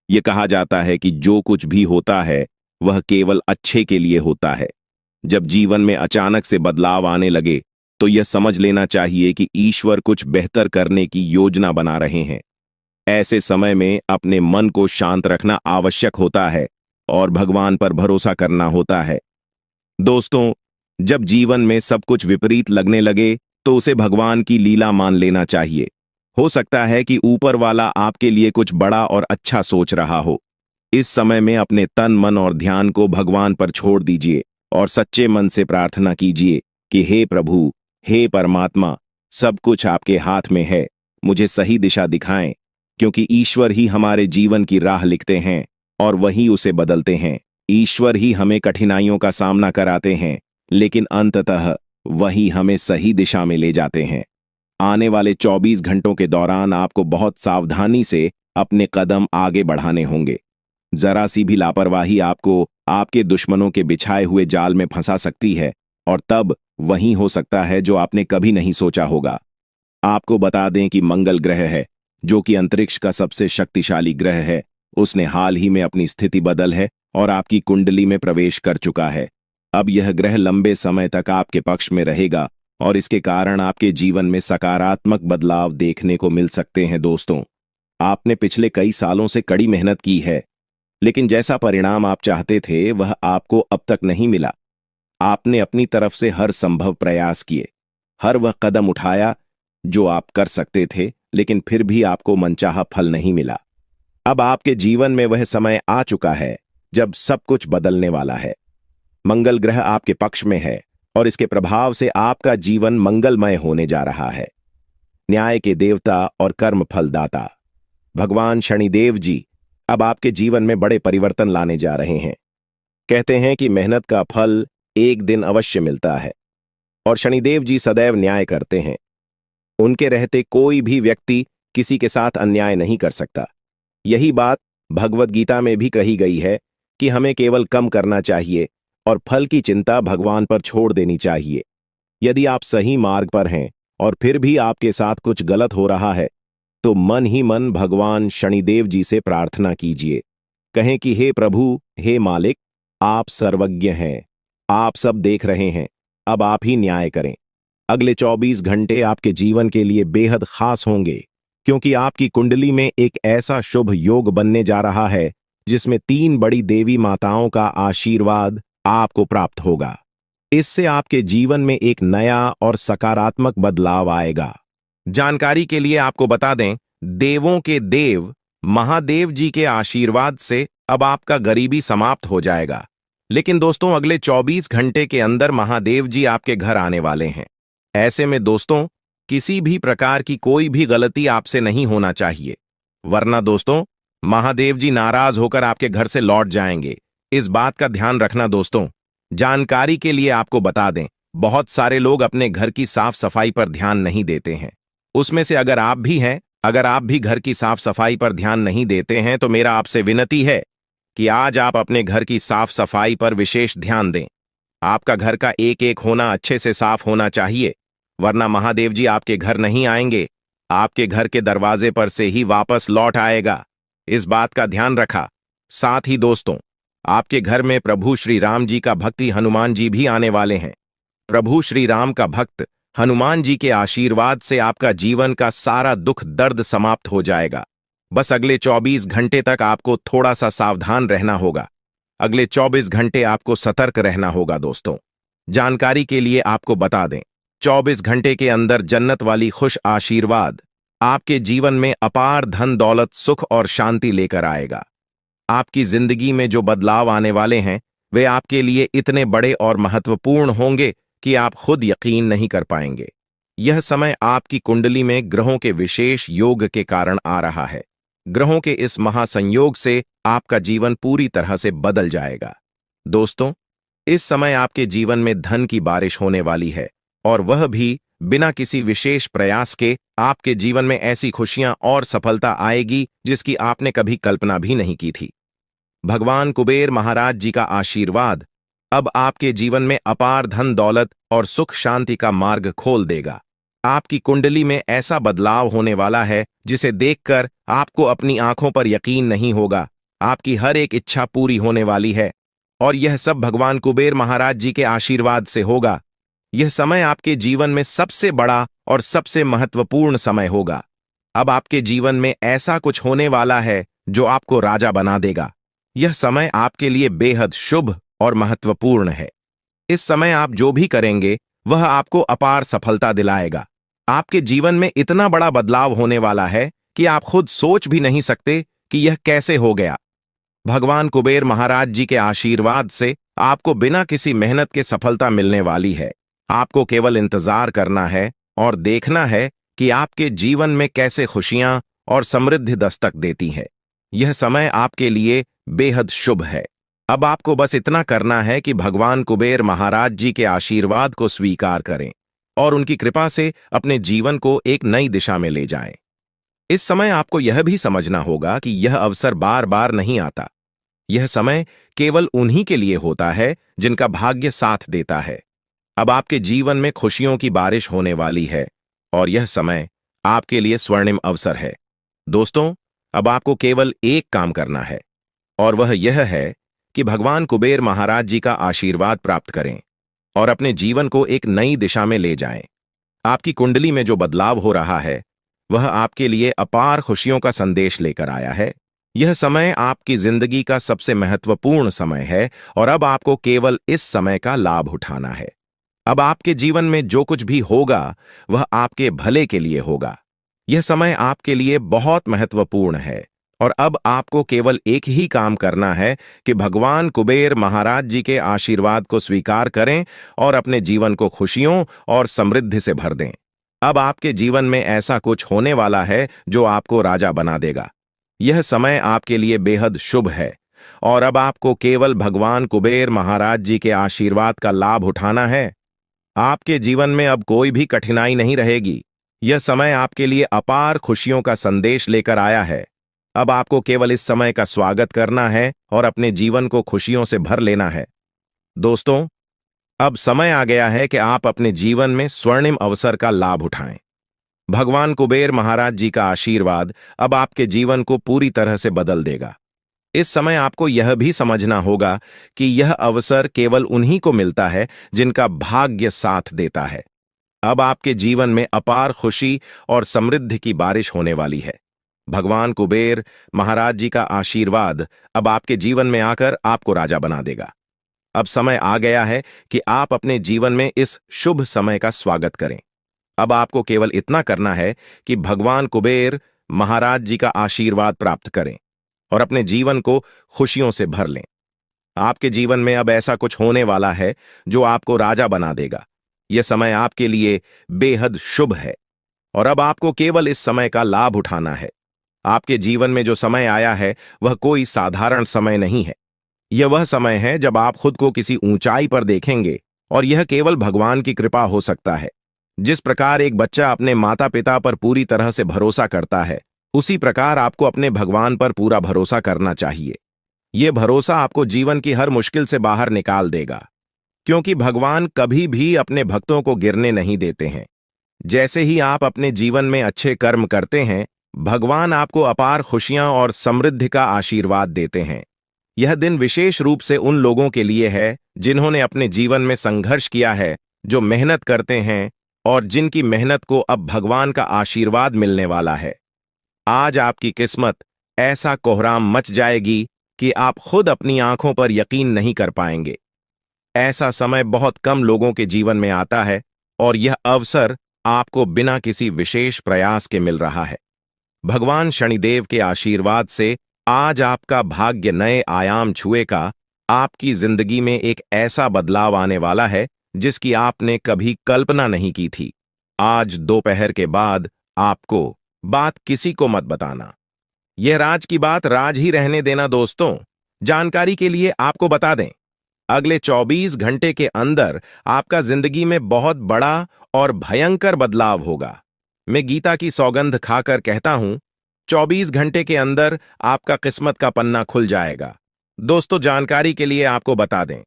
यह कहा जाता है कि जो कुछ भी होता है वह केवल अच्छे के लिए होता है। जब जीवन में अचानक से बदलाव आने लगे तो यह समझ लेना चाहिए कि ईश्वर कुछ बेहतर करने की योजना बना रहे हैं। ऐसे समय में अपने मन को शांत रखना आवश्यक होता है और भगवान पर भरोसा करना होता है। दोस्तों, जब जीवन में सब कुछ विपरीत लगने लगे तो उसे भगवान की लीला मान लेना चाहिए। हो सकता है कि ऊपर वाला आपके लिए कुछ बड़ा और अच्छा सोच रहा हो। इस समय में अपने तन, मन और ध्यान को भगवान पर छोड़ दीजिए और सच्चे मन से प्रार्थना कीजिए कि हे प्रभु, हे परमात्मा, सब कुछ आपके हाथ में है, मुझे सही दिशा दिखाएं, क्योंकि ईश्वर ही हमारे जीवन की राह लिखते हैं और वही उसे बदलते हैं। ईश्वर ही हमें कठिनाइयों का सामना कराते हैं, लेकिन अंततः वही हमें सही दिशा में ले जाते हैं। आने वाले 24 घंटों के दौरान आपको बहुत सावधानी से अपने कदम आगे बढ़ाने होंगे। जरा सी भी लापरवाही आपको आपके दुश्मनों के बिछाए हुए जाल में फंसा सकती है और तब वही हो सकता है जो आपने कभी नहीं सोचा होगा। आपको बता दें कि मंगल ग्रह है, जो कि अंतरिक्ष का सबसे शक्तिशाली ग्रह है, उसने हाल ही में अपनी स्थिति बदल है और आपकी कुंडली में प्रवेश कर चुका है। अब यह ग्रह लंबे समय तक आपके पक्ष में रहेगा और इसके कारण आपके जीवन में सकारात्मक बदलाव देखने को मिल सकते हैं। दोस्तों, आपने पिछले कई सालों से कड़ी मेहनत की है, लेकिन जैसा परिणाम आप चाहते थे वह आपको अब तक नहीं मिला। आपने अपनी तरफ से हर संभव प्रयास किए, हर वह कदम उठाया जो आप कर सकते थे, लेकिन फिर भी आपको मनचाहा फल नहीं मिला। अब आपके जीवन में वह समय आ चुका है जब सब कुछ बदलने वाला है। मंगल ग्रह आपके पक्ष में है और इसके प्रभाव से आपका जीवन मंगलमय होने जा रहा है। न्याय के देवता और कर्म फलदाता भगवान शनिदेव जी अब आपके जीवन में बड़े परिवर्तन लाने जा रहे हैं। कहते हैं कि मेहनत का फल एक दिन अवश्य मिलता है और शनिदेव जी सदैव न्याय करते हैं। उनके रहते कोई भी व्यक्ति किसी के साथ अन्याय नहीं कर सकता। यही बात भगवद गीता में भी कही गई है कि हमें केवल कम करना चाहिए और फल की चिंता भगवान पर छोड़ देनी चाहिए। यदि आप सही मार्ग पर हैं और फिर भी आपके साथ कुछ गलत हो रहा है तो मन ही मन भगवान शनिदेव जी से प्रार्थना कीजिए। कहें कि हे प्रभु, हे मालिक, आप सर्वज्ञ हैं, आप सब देख रहे हैं, अब आप ही न्याय करें। अगले 24 घंटे आपके जीवन के लिए बेहद खास होंगे, क्योंकि आपकी कुंडली में एक ऐसा शुभ योग बनने जा रहा है जिसमें 3 बड़ी देवी माताओं का आशीर्वाद आपको प्राप्त होगा। इससे आपके जीवन में एक नया और सकारात्मक बदलाव आएगा। जानकारी के लिए आपको बता दें, देवों के देव महादेव जी के आशीर्वाद से अब आपका गरीबी समाप्त हो जाएगा। लेकिन दोस्तों, अगले 24 घंटे के अंदर महादेव जी आपके घर आने वाले हैं। ऐसे में दोस्तों, किसी भी प्रकार की कोई भी गलती आपसे नहीं होना चाहिए, वरना दोस्तों महादेव जी नाराज होकर आपके घर से लौट जाएंगे। इस बात का ध्यान रखना दोस्तों। जानकारी के लिए आपको बता दें, बहुत सारे लोग अपने घर की साफ सफाई पर ध्यान नहीं देते हैं। उसमें से अगर आप भी हैं, अगर आप भी घर की साफ सफाई पर ध्यान नहीं देते हैं तो मेरा आपसे विनती है कि आज आप अपने घर की साफ सफाई पर विशेष ध्यान दें। आपका घर का एक एक होना अच्छे से साफ होना चाहिए, वरना महादेव जी आपके घर नहीं आएंगे, आपके घर के दरवाजे पर से ही वापस लौट आएगा। इस बात का ध्यान रखा। साथ ही दोस्तों, आपके घर में प्रभु श्री राम जी का भक्ति हनुमान जी भी आने वाले हैं। प्रभु श्री राम का भक्त हनुमान जी के आशीर्वाद से आपका जीवन का सारा दुख दर्द समाप्त हो जाएगा। बस अगले 24 घंटे तक आपको थोड़ा सा सावधान रहना होगा। अगले 24 घंटे आपको सतर्क रहना होगा। दोस्तों, जानकारी के लिए आपको बता दें, 24 घंटे के अंदर जन्नत वाली खुश आशीर्वाद आपके जीवन में अपार धन दौलत सुख और शांति लेकर आएगा। आपकी जिंदगी में जो बदलाव आने वाले हैं वे आपके लिए इतने बड़े और महत्वपूर्ण होंगे कि आप खुद यकीन नहीं कर पाएंगे। यह समय आपकी कुंडली में ग्रहों के विशेष योग के कारण आ रहा है। ग्रहों के इस महासंयोग से आपका जीवन पूरी तरह से बदल जाएगा। दोस्तों, इस समय आपके जीवन में धन की बारिश होने वाली है, और वह भी बिना किसी विशेष प्रयास के। आपके जीवन में ऐसी खुशियां और सफलता आएगी जिसकी आपने कभी कल्पना भी नहीं की थी। भगवान कुबेर महाराज जी का आशीर्वाद अब आपके जीवन में अपार धन दौलत और सुख शांति का मार्ग खोल देगा। आपकी कुंडली में ऐसा बदलाव होने वाला है जिसे देखकर आपको अपनी आंखों पर यकीन नहीं होगा। आपकी हर एक इच्छा पूरी होने वाली है, और यह सब भगवान कुबेर महाराज जी के आशीर्वाद से होगा। यह समय आपके जीवन में सबसे बड़ा और सबसे महत्वपूर्ण समय होगा। अब आपके जीवन में ऐसा कुछ होने वाला है जो आपको राजा बना देगा। यह समय आपके लिए बेहद शुभ और महत्वपूर्ण है। इस समय आप जो भी करेंगे वह आपको अपार सफलता दिलाएगा। आपके जीवन में इतना बड़ा बदलाव होने वाला है कि आप खुद सोच भी नहीं सकते कि यह कैसे हो गया। भगवान कुबेर महाराज जी के आशीर्वाद से आपको बिना किसी मेहनत के सफलता मिलने वाली है। आपको केवल इंतजार करना है और देखना है कि आपके जीवन में कैसे खुशियां और समृद्धि दस्तक देती है। यह समय आपके लिए बेहद शुभ है। अब आपको बस इतना करना है कि भगवान कुबेर महाराज जी के आशीर्वाद को स्वीकार करें और उनकी कृपा से अपने जीवन को एक नई दिशा में ले जाएं। इस समय आपको यह भी समझना होगा कि यह अवसर बार बार नहीं आता। यह समय केवल उन्हीं के लिए होता है जिनका भाग्य साथ देता है। अब आपके जीवन में खुशियों की बारिश होने वाली है, और यह समय आपके लिए स्वर्णिम अवसर है। दोस्तों, अब आपको केवल एक काम करना है, और वह यह है कि भगवान कुबेर महाराज जी का आशीर्वाद प्राप्त करें और अपने जीवन को एक नई दिशा में ले जाएं। आपकी कुंडली में जो बदलाव हो रहा है वह आपके लिए अपार खुशियों का संदेश लेकर आया है। यह समय आपकी जिंदगी का सबसे महत्वपूर्ण समय है, और अब आपको केवल इस समय का लाभ उठाना है। अब आपके जीवन में जो कुछ भी होगा वह आपके भले के लिए होगा। यह समय आपके लिए बहुत महत्वपूर्ण है, और अब आपको केवल एक ही काम करना है कि भगवान कुबेर महाराज जी के आशीर्वाद को स्वीकार करें और अपने जीवन को खुशियों और समृद्धि से भर दें। अब आपके जीवन में ऐसा कुछ होने वाला है जो आपको राजा बना देगा। यह समय आपके लिए बेहद शुभ है, और अब आपको केवल भगवान कुबेर महाराज जी के आशीर्वाद का लाभ उठाना है। आपके जीवन में अब कोई भी कठिनाई नहीं रहेगी। यह समय आपके लिए अपार खुशियों का संदेश लेकर आया है। अब आपको केवल इस समय का स्वागत करना है और अपने जीवन को खुशियों से भर लेना है। दोस्तों, अब समय आ गया है कि आप अपने जीवन में स्वर्णिम अवसर का लाभ उठाएं। भगवान कुबेर महाराज जी का आशीर्वाद अब आपके जीवन को पूरी तरह से बदल देगा। इस समय आपको यह भी समझना होगा कि यह अवसर केवल उन्हीं को मिलता है जिनका भाग्य साथ देता है। अब आपके जीवन में अपार खुशी और समृद्धि की बारिश होने वाली है। भगवान कुबेर महाराज जी का आशीर्वाद अब आपके जीवन में आकर आपको राजा बना देगा। अब समय आ गया है कि आप अपने जीवन में इस शुभ समय का स्वागत करें। अब आपको केवल इतना करना है कि भगवान कुबेर महाराज जी का आशीर्वाद प्राप्त करें और अपने जीवन को खुशियों से भर लें। आपके जीवन में अब ऐसा कुछ होने वाला है जो आपको राजा बना देगा। यह समय आपके लिए बेहद शुभ है, और अब आपको केवल इस समय का लाभ उठाना है। आपके जीवन में जो समय आया है वह कोई साधारण समय नहीं है। यह वह समय है जब आप खुद को किसी ऊंचाई पर देखेंगे, और यह केवल भगवान की कृपा हो सकता है। जिस प्रकार एक बच्चा अपने माता पिता पर पूरी तरह से भरोसा करता है, उसी प्रकार आपको अपने भगवान पर पूरा भरोसा करना चाहिए। यह भरोसा आपको जीवन की हर मुश्किल से बाहर निकाल देगा, क्योंकि भगवान कभी भी अपने भक्तों को गिरने नहीं देते हैं। जैसे ही आप अपने जीवन में अच्छे कर्म करते हैं, भगवान आपको अपार खुशियां और समृद्धि का आशीर्वाद देते हैं। यह दिन विशेष रूप से उन लोगों के लिए है जिन्होंने अपने जीवन में संघर्ष किया है, जो मेहनत करते हैं और जिनकी मेहनत को अब भगवान का आशीर्वाद मिलने वाला है। आज आपकी किस्मत ऐसा कोहराम मच जाएगी कि आप खुद अपनी आंखों पर यकीन नहीं कर पाएंगे। ऐसा समय बहुत कम लोगों के जीवन में आता है, और यह अवसर आपको बिना किसी विशेष प्रयास के मिल रहा है। भगवान शनिदेव के आशीर्वाद से आज आपका भाग्य नए आयाम छुएगा। आपकी जिंदगी में एक ऐसा बदलाव आने वाला है जिसकी आपने कभी कल्पना नहीं की थी। आज दोपहर के बाद आपको बात किसी को मत बताना। यह राज की बात राज ही रहने देना। दोस्तों, जानकारी के लिए आपको बता दें, अगले 24 घंटे के अंदर आपका जिंदगी में बहुत बड़ा और भयंकर बदलाव होगा। मैं गीता की सौगंध खाकर कहता हूं, 24 घंटे के अंदर आपका किस्मत का पन्ना खुल जाएगा। दोस्तों, जानकारी के लिए आपको बता दें,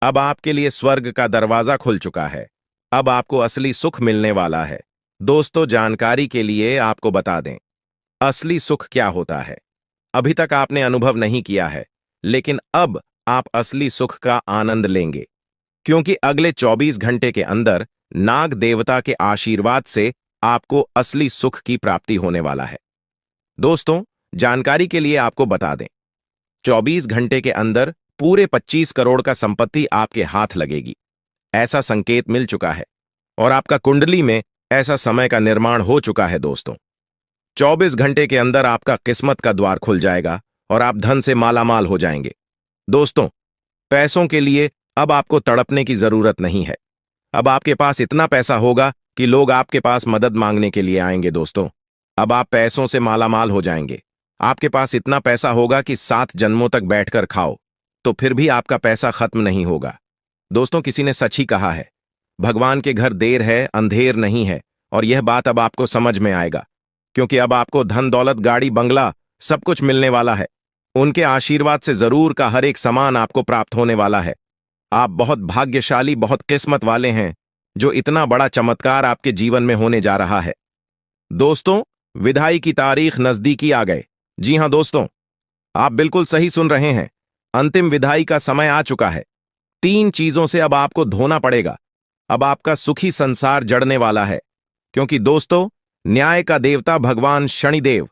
अब आपके लिए स्वर्ग का दरवाजा खुल चुका है। अब आपको असली सुख मिलने वाला है। दोस्तों, जानकारी के लिए आपको बता दें, असली सुख क्या होता है अभी तक आपने अनुभव नहीं किया है, लेकिन अब आप असली सुख का आनंद लेंगे, क्योंकि अगले 24 घंटे के अंदर नाग देवता के आशीर्वाद से आपको असली सुख की प्राप्ति होने वाला है। दोस्तों, जानकारी के लिए आपको बता दें, 24 घंटे के अंदर पूरे 25 करोड़ का संपत्ति आपके हाथ लगेगी। ऐसा संकेत मिल चुका है और आपका कुंडली में ऐसा समय का निर्माण हो चुका है। दोस्तों, 24 घंटे के अंदर आपका किस्मत का द्वार खुल जाएगा और आप धन से मालामाल हो जाएंगे। दोस्तों, पैसों के लिए अब आपको तड़पने की जरूरत नहीं है। अब आपके पास इतना पैसा होगा कि लोग आपके पास मदद मांगने के लिए आएंगे। दोस्तों, अब आप पैसों से मालामाल हो जाएंगे। आपके पास इतना पैसा होगा कि 7 जन्मों तक बैठकर खाओ तो फिर भी आपका पैसा खत्म नहीं होगा। दोस्तों, किसी ने सच ही कहा है, भगवान के घर देर है अंधेर नहीं है। और यह बात अब आपको समझ में आएगा, क्योंकि अब आपको धन दौलत गाड़ी बंगला सब कुछ मिलने वाला है। उनके आशीर्वाद से जरूर का हर एक सामान आपको प्राप्त होने वाला है। आप बहुत भाग्यशाली, बहुत किस्मत वाले हैं जो इतना बड़ा चमत्कार आपके जीवन में होने जा रहा है। दोस्तों, विदाई की तारीख नजदीकी आ गए। जी हां दोस्तों, आप बिल्कुल सही सुन रहे हैं। अंतिम विदाई का समय आ चुका है। 3 चीजों से अब आपको धोना पड़ेगा। अब आपका सुखी संसार जड़ने वाला है, क्योंकि दोस्तों, न्याय का देवता भगवान शनिदेव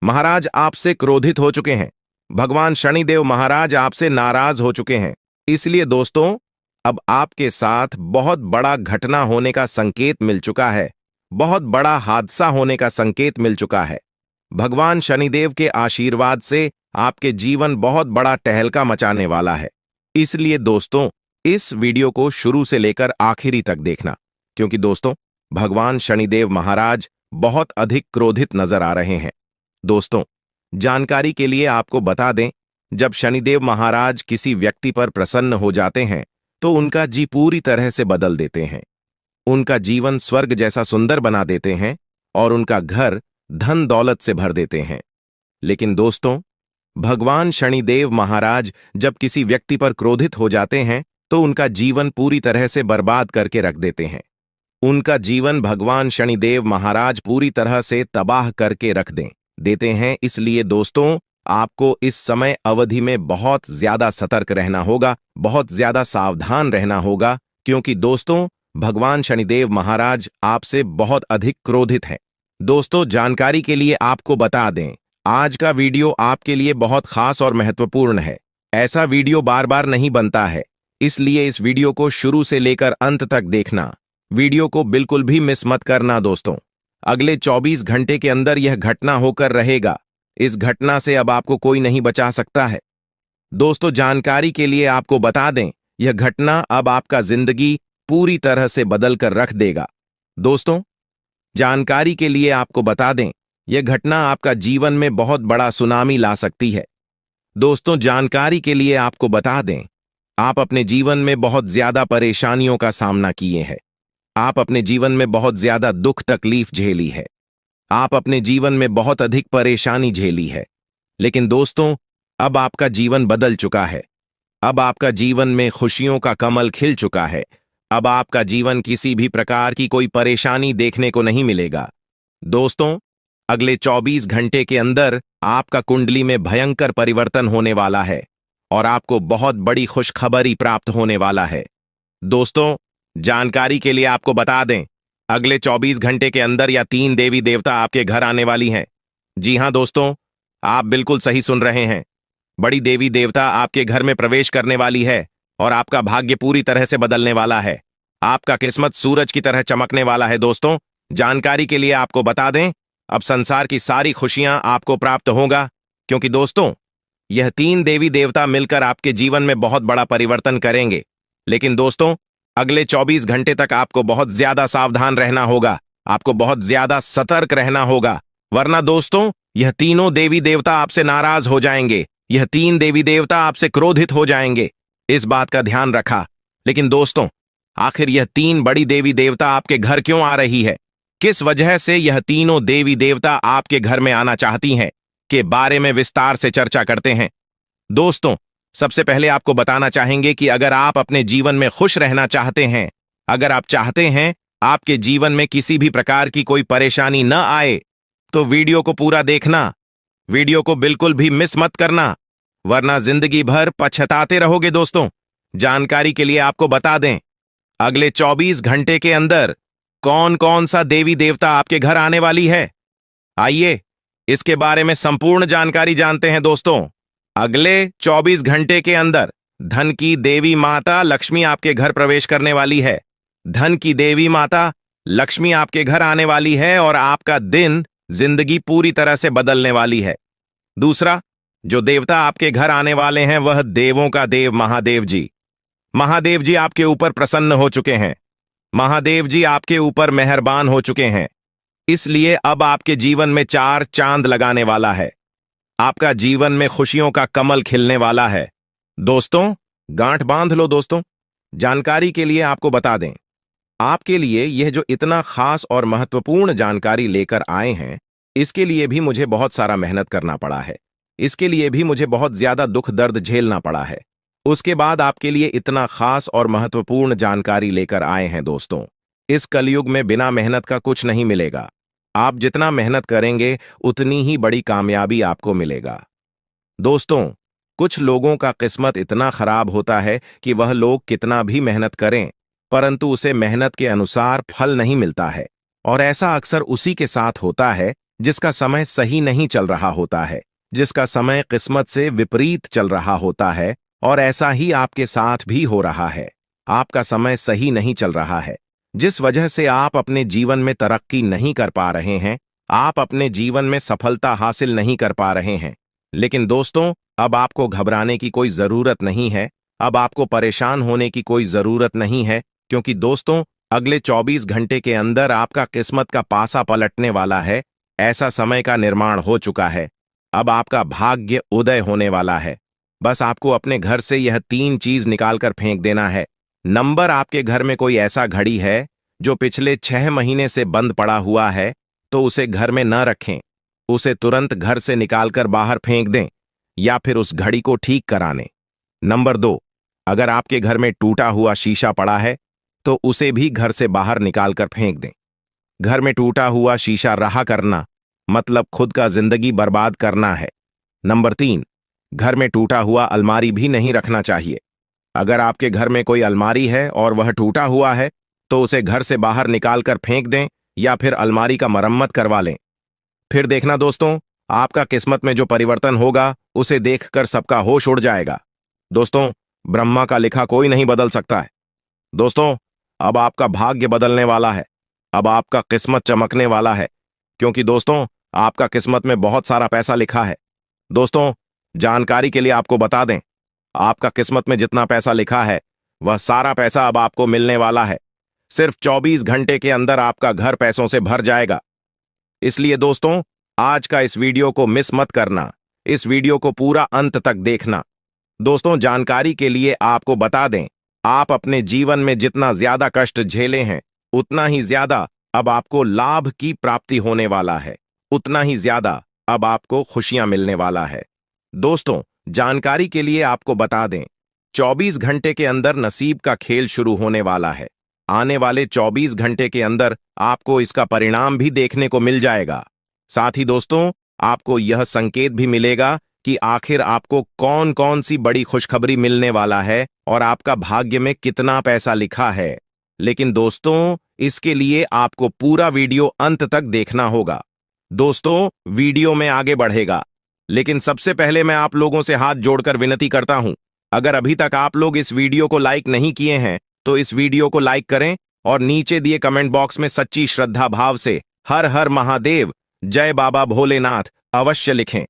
महाराज आपसे क्रोधित हो चुके हैं। भगवान शनिदेव महाराज आपसे नाराज हो चुके हैं। इसलिए दोस्तों, अब आपके साथ बहुत बड़ा घटना होने का संकेत मिल चुका है। बहुत बड़ा हादसा होने का संकेत मिल चुका है। भगवान शनिदेव के आशीर्वाद से आपके जीवन बहुत बड़ा टहलका मचाने वाला है। इसलिए दोस्तों, इस वीडियो को शुरू से लेकर आखिरी तक देखना, क्योंकि दोस्तों, भगवान शनिदेव महाराज बहुत अधिक क्रोधित नजर आ रहे हैं। दोस्तों, जानकारी के लिए आपको बता दें, जब शनिदेव महाराज किसी व्यक्ति पर प्रसन्न हो जाते हैं तो उनका जी पूरी तरह से बदल देते हैं। उनका जीवन स्वर्ग जैसा सुंदर बना देते हैं और उनका घर धन दौलत से भर देते हैं। लेकिन दोस्तों, भगवान शनिदेव महाराज जब किसी व्यक्ति पर क्रोधित हो जाते हैं तो उनका जीवन पूरी तरह से बर्बाद करके रख देते हैं। उनका जीवन भगवान शनिदेव महाराज पूरी तरह से तबाह करके रख देते हैं। इसलिए दोस्तों, आपको इस समय अवधि में बहुत ज्यादा सतर्क रहना होगा, बहुत ज्यादा सावधान रहना होगा, क्योंकि दोस्तों, भगवान शनिदेव महाराज आपसे बहुत अधिक क्रोधित हैं। दोस्तों, जानकारी के लिए आपको बता दें, आज का वीडियो आपके लिए बहुत खास और महत्वपूर्ण है। ऐसा वीडियो बार बार नहीं बनता है, इसलिए इस वीडियो को शुरू से लेकर अंत तक देखना। वीडियो को बिल्कुल भी मिस मत करना। दोस्तों, अगले 24 घंटे के अंदर यह घटना होकर रहेगा। इस घटना से अब आपको कोई नहीं बचा सकता है। दोस्तों, जानकारी के लिए आपको बता दें, यह घटना अब आपका जिंदगी पूरी तरह से बदल कर रख देगा। दोस्तों, जानकारी के लिए आपको बता दें, यह घटना आपका जीवन में बहुत बड़ा सुनामी ला सकती है। दोस्तों, जानकारी के लिए आपको बता दें, आप अपने जीवन में बहुत ज्यादा परेशानियों का सामना किए हैं। आप अपने जीवन में बहुत ज्यादा दुख तकलीफ झेली है। आप अपने जीवन में बहुत अधिक परेशानी झेली है। लेकिन दोस्तों, अब आपका जीवन बदल चुका है। अब आपका जीवन में खुशियों का कमल खिल चुका है। अब आपका जीवन किसी भी प्रकार की कोई परेशानी देखने को नहीं मिलेगा। दोस्तों, अगले 24 घंटे के अंदर आपका कुंडली में भयंकर परिवर्तन होने वाला है और आपको बहुत बड़ी खुशखबरी प्राप्त होने वाला है। दोस्तों, जानकारी के लिए आपको बता दें, अगले 24 घंटे के अंदर या 3 देवी देवता आपके घर आने वाली हैं। जी हां दोस्तों, आप बिल्कुल सही सुन रहे हैं। बड़ी देवी देवता आपके घर में प्रवेश करने वाली है और आपका भाग्य पूरी तरह से बदलने वाला है। आपका किस्मत सूरज की तरह चमकने वाला है। दोस्तों, जानकारी के लिए आपको बता दें, अब संसार की सारी खुशियां आपको प्राप्त होगा, क्योंकि दोस्तों यह 3 देवी देवता मिलकर आपके जीवन में बहुत बड़ा परिवर्तन करेंगे। लेकिन दोस्तों अगले 24 घंटे तक आपको बहुत ज्यादा सावधान रहना होगा, आपको बहुत ज्यादा सतर्क रहना होगा, वरना दोस्तों यह तीनों देवी देवता आपसे नाराज हो जाएंगे, यह 3 देवी देवता आपसे क्रोधित हो जाएंगे। इस बात का ध्यान रखा। लेकिन दोस्तों आखिर यह 3 बड़ी देवी देवता आपके घर क्यों आ रही है, किस वजह से यह तीनों देवी देवता आपके घर में आना चाहती हैं के बारे में विस्तार से चर्चा करते हैं। दोस्तों सबसे पहले आपको बताना चाहेंगे कि अगर आप अपने जीवन में खुश रहना चाहते हैं, अगर आप चाहते हैं आपके जीवन में किसी भी प्रकार की कोई परेशानी न आए, तो वीडियो को पूरा देखना, वीडियो को बिल्कुल भी मिस मत करना, वरना जिंदगी भर पछताते रहोगे। दोस्तों जानकारी के लिए आपको बता दें, अगले 24 घंटे के अंदर कौन कौन सा देवी देवता आपके घर आने वाली है, आइए इसके बारे में संपूर्ण जानकारी जानते हैं। दोस्तों अगले 24 घंटे के अंदर धन की देवी माता लक्ष्मी आपके घर प्रवेश करने वाली है। धन की देवी माता लक्ष्मी आपके घर आने वाली है और आपका दिन जिंदगी पूरी तरह से बदलने वाली है। दूसरा जो देवता आपके घर आने वाले हैं वह देवों का देव महादेव जी। महादेव जी आपके ऊपर प्रसन्न हो चुके हैं, महादेव जी आपके ऊपर मेहरबान हो चुके हैं, इसलिए अब आपके जीवन में 4 चांद लगाने वाला है, आपका जीवन में खुशियों का कमल खिलने वाला है। दोस्तों गांठ बांध लो। दोस्तों जानकारी के लिए आपको बता दें, आपके लिए यह जो इतना खास और महत्वपूर्ण जानकारी लेकर आए हैं, इसके लिए भी मुझे बहुत सारा मेहनत करना पड़ा है, इसके लिए भी मुझे बहुत ज्यादा दुख दर्द झेलना पड़ा है। उसके बाद आपके लिए इतना खास और महत्वपूर्ण जानकारी लेकर आए हैं। दोस्तों इस कलयुग में बिना मेहनत का कुछ नहीं मिलेगा, आप जितना मेहनत करेंगे उतनी ही बड़ी कामयाबी आपको मिलेगा। दोस्तों कुछ लोगों का किस्मत इतना खराब होता है कि वह लोग कितना भी मेहनत करें परंतु उसे मेहनत के अनुसार फल नहीं मिलता है, और ऐसा अक्सर उसी के साथ होता है जिसका समय सही नहीं चल रहा होता है, जिसका समय किस्मत से विपरीत चल रहा होता है। और ऐसा ही आपके साथ भी हो रहा है, आपका समय सही नहीं चल रहा है, जिस वजह से आप अपने जीवन में तरक्की नहीं कर पा रहे हैं, आप अपने जीवन में सफलता हासिल नहीं कर पा रहे हैं। लेकिन दोस्तों अब आपको घबराने की कोई जरूरत नहीं है, अब आपको परेशान होने की कोई जरूरत नहीं है, क्योंकि दोस्तों अगले 24 घंटे के अंदर आपका किस्मत का पासा पलटने वाला है। ऐसा समय का निर्माण हो चुका है, अब आपका भाग्य उदय होने वाला है। बस आपको अपने घर से यह 3 चीज निकालकर फेंक देना है। नंबर, आपके घर में कोई ऐसा घड़ी है जो पिछले 6 महीने से बंद पड़ा हुआ है, तो उसे घर में न रखें, उसे तुरंत घर से निकालकर बाहर फेंक दें या फिर उस घड़ी को ठीक कराने। नंबर 2, अगर आपके घर में टूटा हुआ शीशा पड़ा है तो उसे भी घर से बाहर निकालकर फेंक दें। घर में टूटा हुआ शीशा रहा करना मतलब खुद का जिंदगी बर्बाद करना है। नंबर 3, घर में टूटा हुआ अलमारी भी नहीं रखना चाहिए। अगर आपके घर में कोई अलमारी है और वह टूटा हुआ है तो उसे घर से बाहर निकालकर फेंक दें या फिर अलमारी का मरम्मत करवा लें। फिर देखना दोस्तों आपका किस्मत में जो परिवर्तन होगा उसे देखकर सबका होश उड़ जाएगा। दोस्तों ब्रह्मा का लिखा कोई नहीं बदल सकता है। दोस्तों अब आपका भाग्य बदलने वाला है, अब आपका किस्मत चमकने वाला है, क्योंकि दोस्तों आपका किस्मत में बहुत सारा पैसा लिखा है। दोस्तों जानकारी के लिए आपको बता दें, आपका किस्मत में जितना पैसा लिखा है वह सारा पैसा अब आपको मिलने वाला है। सिर्फ 24 घंटे के अंदर आपका घर पैसों से भर जाएगा। इसलिए दोस्तों आज का इस वीडियो को मिस मत करना, इस वीडियो को पूरा अंत तक देखना। दोस्तों जानकारी के लिए आपको बता दें, आप अपने जीवन में जितना ज्यादा कष्ट झेले हैं उतना ही ज्यादा अब आपको लाभ की प्राप्ति होने वाला है, उतना ही ज्यादा अब आपको खुशियां मिलने वाला है। दोस्तों जानकारी के लिए आपको बता दें, 24 घंटे के अंदर नसीब का खेल शुरू होने वाला है। आने वाले 24 घंटे के अंदर आपको इसका परिणाम भी देखने को मिल जाएगा। साथ ही दोस्तों आपको यह संकेत भी मिलेगा कि आखिर आपको कौन कौन सी बड़ी खुशखबरी मिलने वाला है और आपका भाग्य में कितना पैसा लिखा है। लेकिन दोस्तों इसके लिए आपको पूरा वीडियो अंत तक देखना होगा। दोस्तों वीडियो में आगे बढ़ेगा, लेकिन सबसे पहले मैं आप लोगों से हाथ जोड़कर विनती करता हूं, अगर अभी तक आप लोग इस वीडियो को लाइक नहीं किए हैं तो इस वीडियो को लाइक करें और नीचे दिए कमेंट बॉक्स में सच्ची श्रद्धा भाव से हर हर महादेव, जय बाबा भोलेनाथ अवश्य लिखें।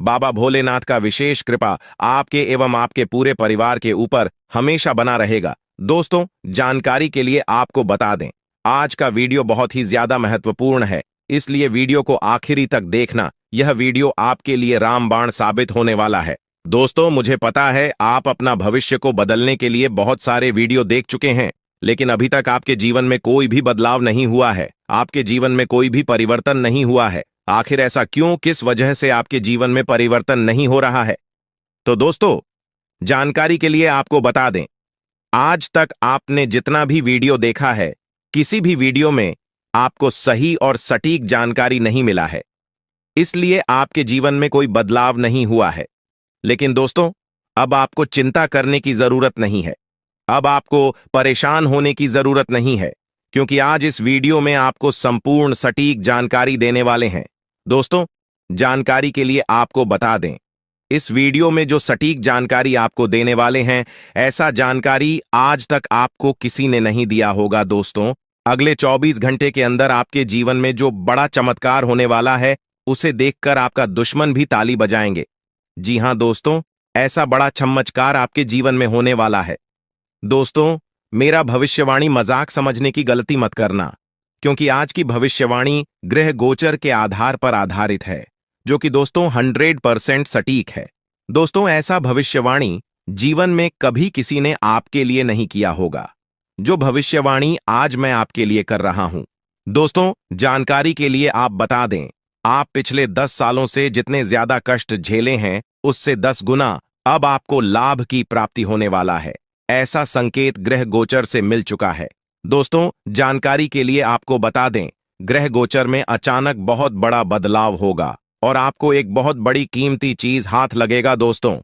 बाबा भोलेनाथ का विशेष कृपा आपके एवं आपके पूरे परिवार के ऊपर हमेशा बना रहेगा। दोस्तों, जानकारी के लिए आपको बता दें, आज का वीडियो बहुत ही ज्यादा महत्वपूर्ण है, इसलिए वीडियो को आखिरी तक देखना। यह वीडियो आपके लिए रामबाण साबित होने वाला है। दोस्तों, मुझे पता है आप अपना भविष्य को बदलने के लिए बहुत सारे वीडियो देख चुके हैं, लेकिन अभी तक आपके जीवन में कोई भी बदलाव नहीं हुआ है, आपके जीवन में कोई भी परिवर्तन नहीं हुआ है। आखिर ऐसा क्यों, किस वजह से आपके जीवन में परिवर्तन नहीं हो रहा है? तो दोस्तों, जानकारी के लिए आपको बता दें, आज तक आपने जितना भी वीडियो देखा है, किसी भी वीडियो में आपको सही और सटीक जानकारी नहीं मिला है, इसलिए आपके जीवन में कोई बदलाव नहीं हुआ है। लेकिन दोस्तों, अब आपको चिंता करने की जरूरत नहीं है, अब आपको परेशान होने की जरूरत नहीं है, क्योंकि आज इस वीडियो में आपको संपूर्ण सटीक जानकारी देने वाले हैं। दोस्तों, जानकारी के लिए आपको बता दें, इस वीडियो में जो सटीक जानकारी आपको देने वाले हैं, ऐसा जानकारी आज तक आपको किसी ने नहीं दिया होगा। दोस्तों, अगले 24 घंटे के अंदर आपके जीवन में जो बड़ा चमत्कार होने वाला है, उसे देखकर आपका दुश्मन भी ताली बजाएंगे। जी हां दोस्तों, ऐसा बड़ा चमत्कार आपके जीवन में होने वाला है। दोस्तों, मेरा भविष्यवाणी मजाक समझने की गलती मत करना, क्योंकि आज की भविष्यवाणी ग्रह गोचर के आधार पर आधारित है, जो कि दोस्तों 100% सटीक है। दोस्तों, ऐसा भविष्यवाणी जीवन में कभी किसी ने आपके लिए नहीं किया होगा, जो भविष्यवाणी आज मैं आपके लिए कर रहा हूं। दोस्तों, जानकारी के लिए आप बता दें, आप पिछले 10 सालों से जितने ज्यादा कष्ट झेले हैं, उससे 10 गुना अब आपको लाभ की प्राप्ति होने वाला है। ऐसा संकेत ग्रह गोचर से मिल चुका है। दोस्तों, जानकारी के लिए आपको बता दें, ग्रह गोचर में अचानक बहुत बड़ा बदलाव होगा और आपको एक बहुत बड़ी कीमती चीज हाथ लगेगा। दोस्तों,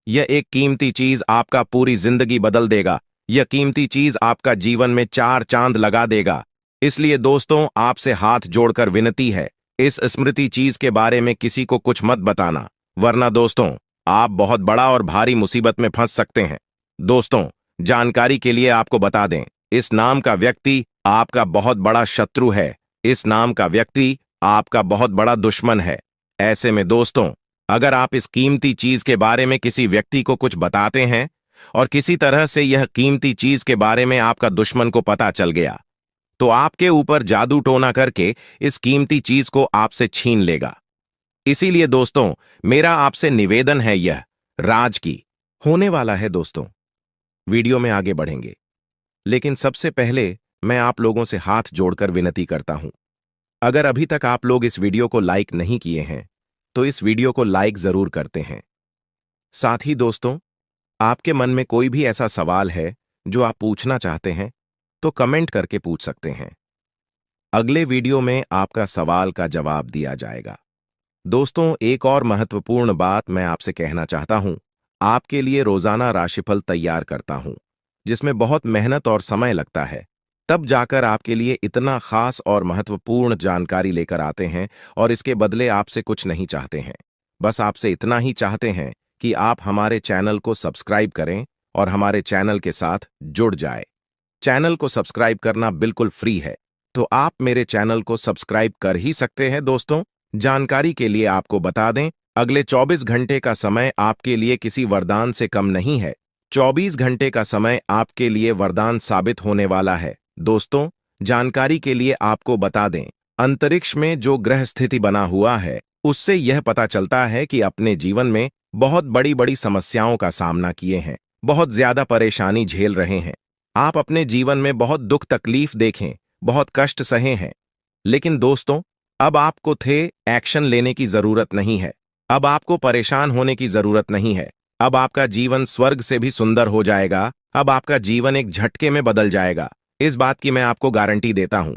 यह एक कीमती चीज आपका पूरी जिंदगी बदल देगा। यह कीमती चीज आपका जीवन में 4 चांद लगा देगा। इसलिए दोस्तों, आपसे हाथ जोड़कर विनती है, इस स्मृति चीज के बारे में किसी को कुछ मत बताना, वरना दोस्तों आप बहुत बड़ा और भारी मुसीबत में फंस सकते हैं। दोस्तों, जानकारी के लिए आपको बता दें, इस नाम का व्यक्ति आपका बहुत बड़ा शत्रु है, इस नाम का व्यक्ति आपका बहुत बड़ा दुश्मन है। ऐसे में दोस्तों, अगर आप इस कीमती चीज के बारे में किसी व्यक्ति को कुछ बताते हैं और किसी तरह से यह कीमती चीज के बारे में आपका दुश्मन को पता चल गया, तो आपके ऊपर जादू टोना करके इस कीमती चीज को आपसे छीन लेगा। इसीलिए दोस्तों, मेरा आपसे निवेदन है, यह राज की होने वाला है। दोस्तों, वीडियो में आगे बढ़ेंगे, लेकिन सबसे पहले मैं आप लोगों से हाथ जोड़कर विनती करता हूं, अगर अभी तक आप लोग इस वीडियो को लाइक नहीं किए हैं, तो इस वीडियो को लाइक जरूर करते हैं। साथ ही दोस्तों, आपके मन में कोई भी ऐसा सवाल है जो आप पूछना चाहते हैं, तो कमेंट करके पूछ सकते हैं। अगले वीडियो में आपका सवाल का जवाब दिया जाएगा। दोस्तों, एक और महत्वपूर्ण बात मैं आपसे कहना चाहता हूं, आपके लिए रोजाना राशिफल तैयार करता हूं, जिसमें बहुत मेहनत और समय लगता है, तब जाकर आपके लिए इतना खास और महत्वपूर्ण जानकारी लेकर आते हैं, और इसके बदले आपसे कुछ नहीं चाहते हैं। बस आपसे इतना ही चाहते हैं कि आप हमारे चैनल को सब्सक्राइब करें और हमारे चैनल के साथ जुड़ जाए। चैनल को सब्सक्राइब करना बिल्कुल फ्री है, तो आप मेरे चैनल को सब्सक्राइब कर ही सकते हैं। दोस्तों, जानकारी के लिए आपको बता दें, अगले 24 घंटे का समय आपके लिए किसी वरदान से कम नहीं है। 24 घंटे का समय आपके लिए वरदान साबित होने वाला है। दोस्तों, जानकारी के लिए आपको बता दें, अंतरिक्ष में जो ग्रह स्थिति बना हुआ है, उससे यह पता चलता है कि अपने जीवन में बहुत बड़ी बड़ी समस्याओं का सामना किए हैं, बहुत ज्यादा परेशानी झेल रहे हैं। आप अपने जीवन में बहुत दुख तकलीफ देखें, बहुत कष्ट सहे हैं, लेकिन दोस्तों, अब आपको एक्शन लेने की जरूरत नहीं है, अब आपको परेशान होने की जरूरत नहीं है। अब आपका जीवन स्वर्ग से भी सुंदर हो जाएगा, अब आपका जीवन एक झटके में बदल जाएगा। इस बात की मैं आपको गारंटी देता हूं।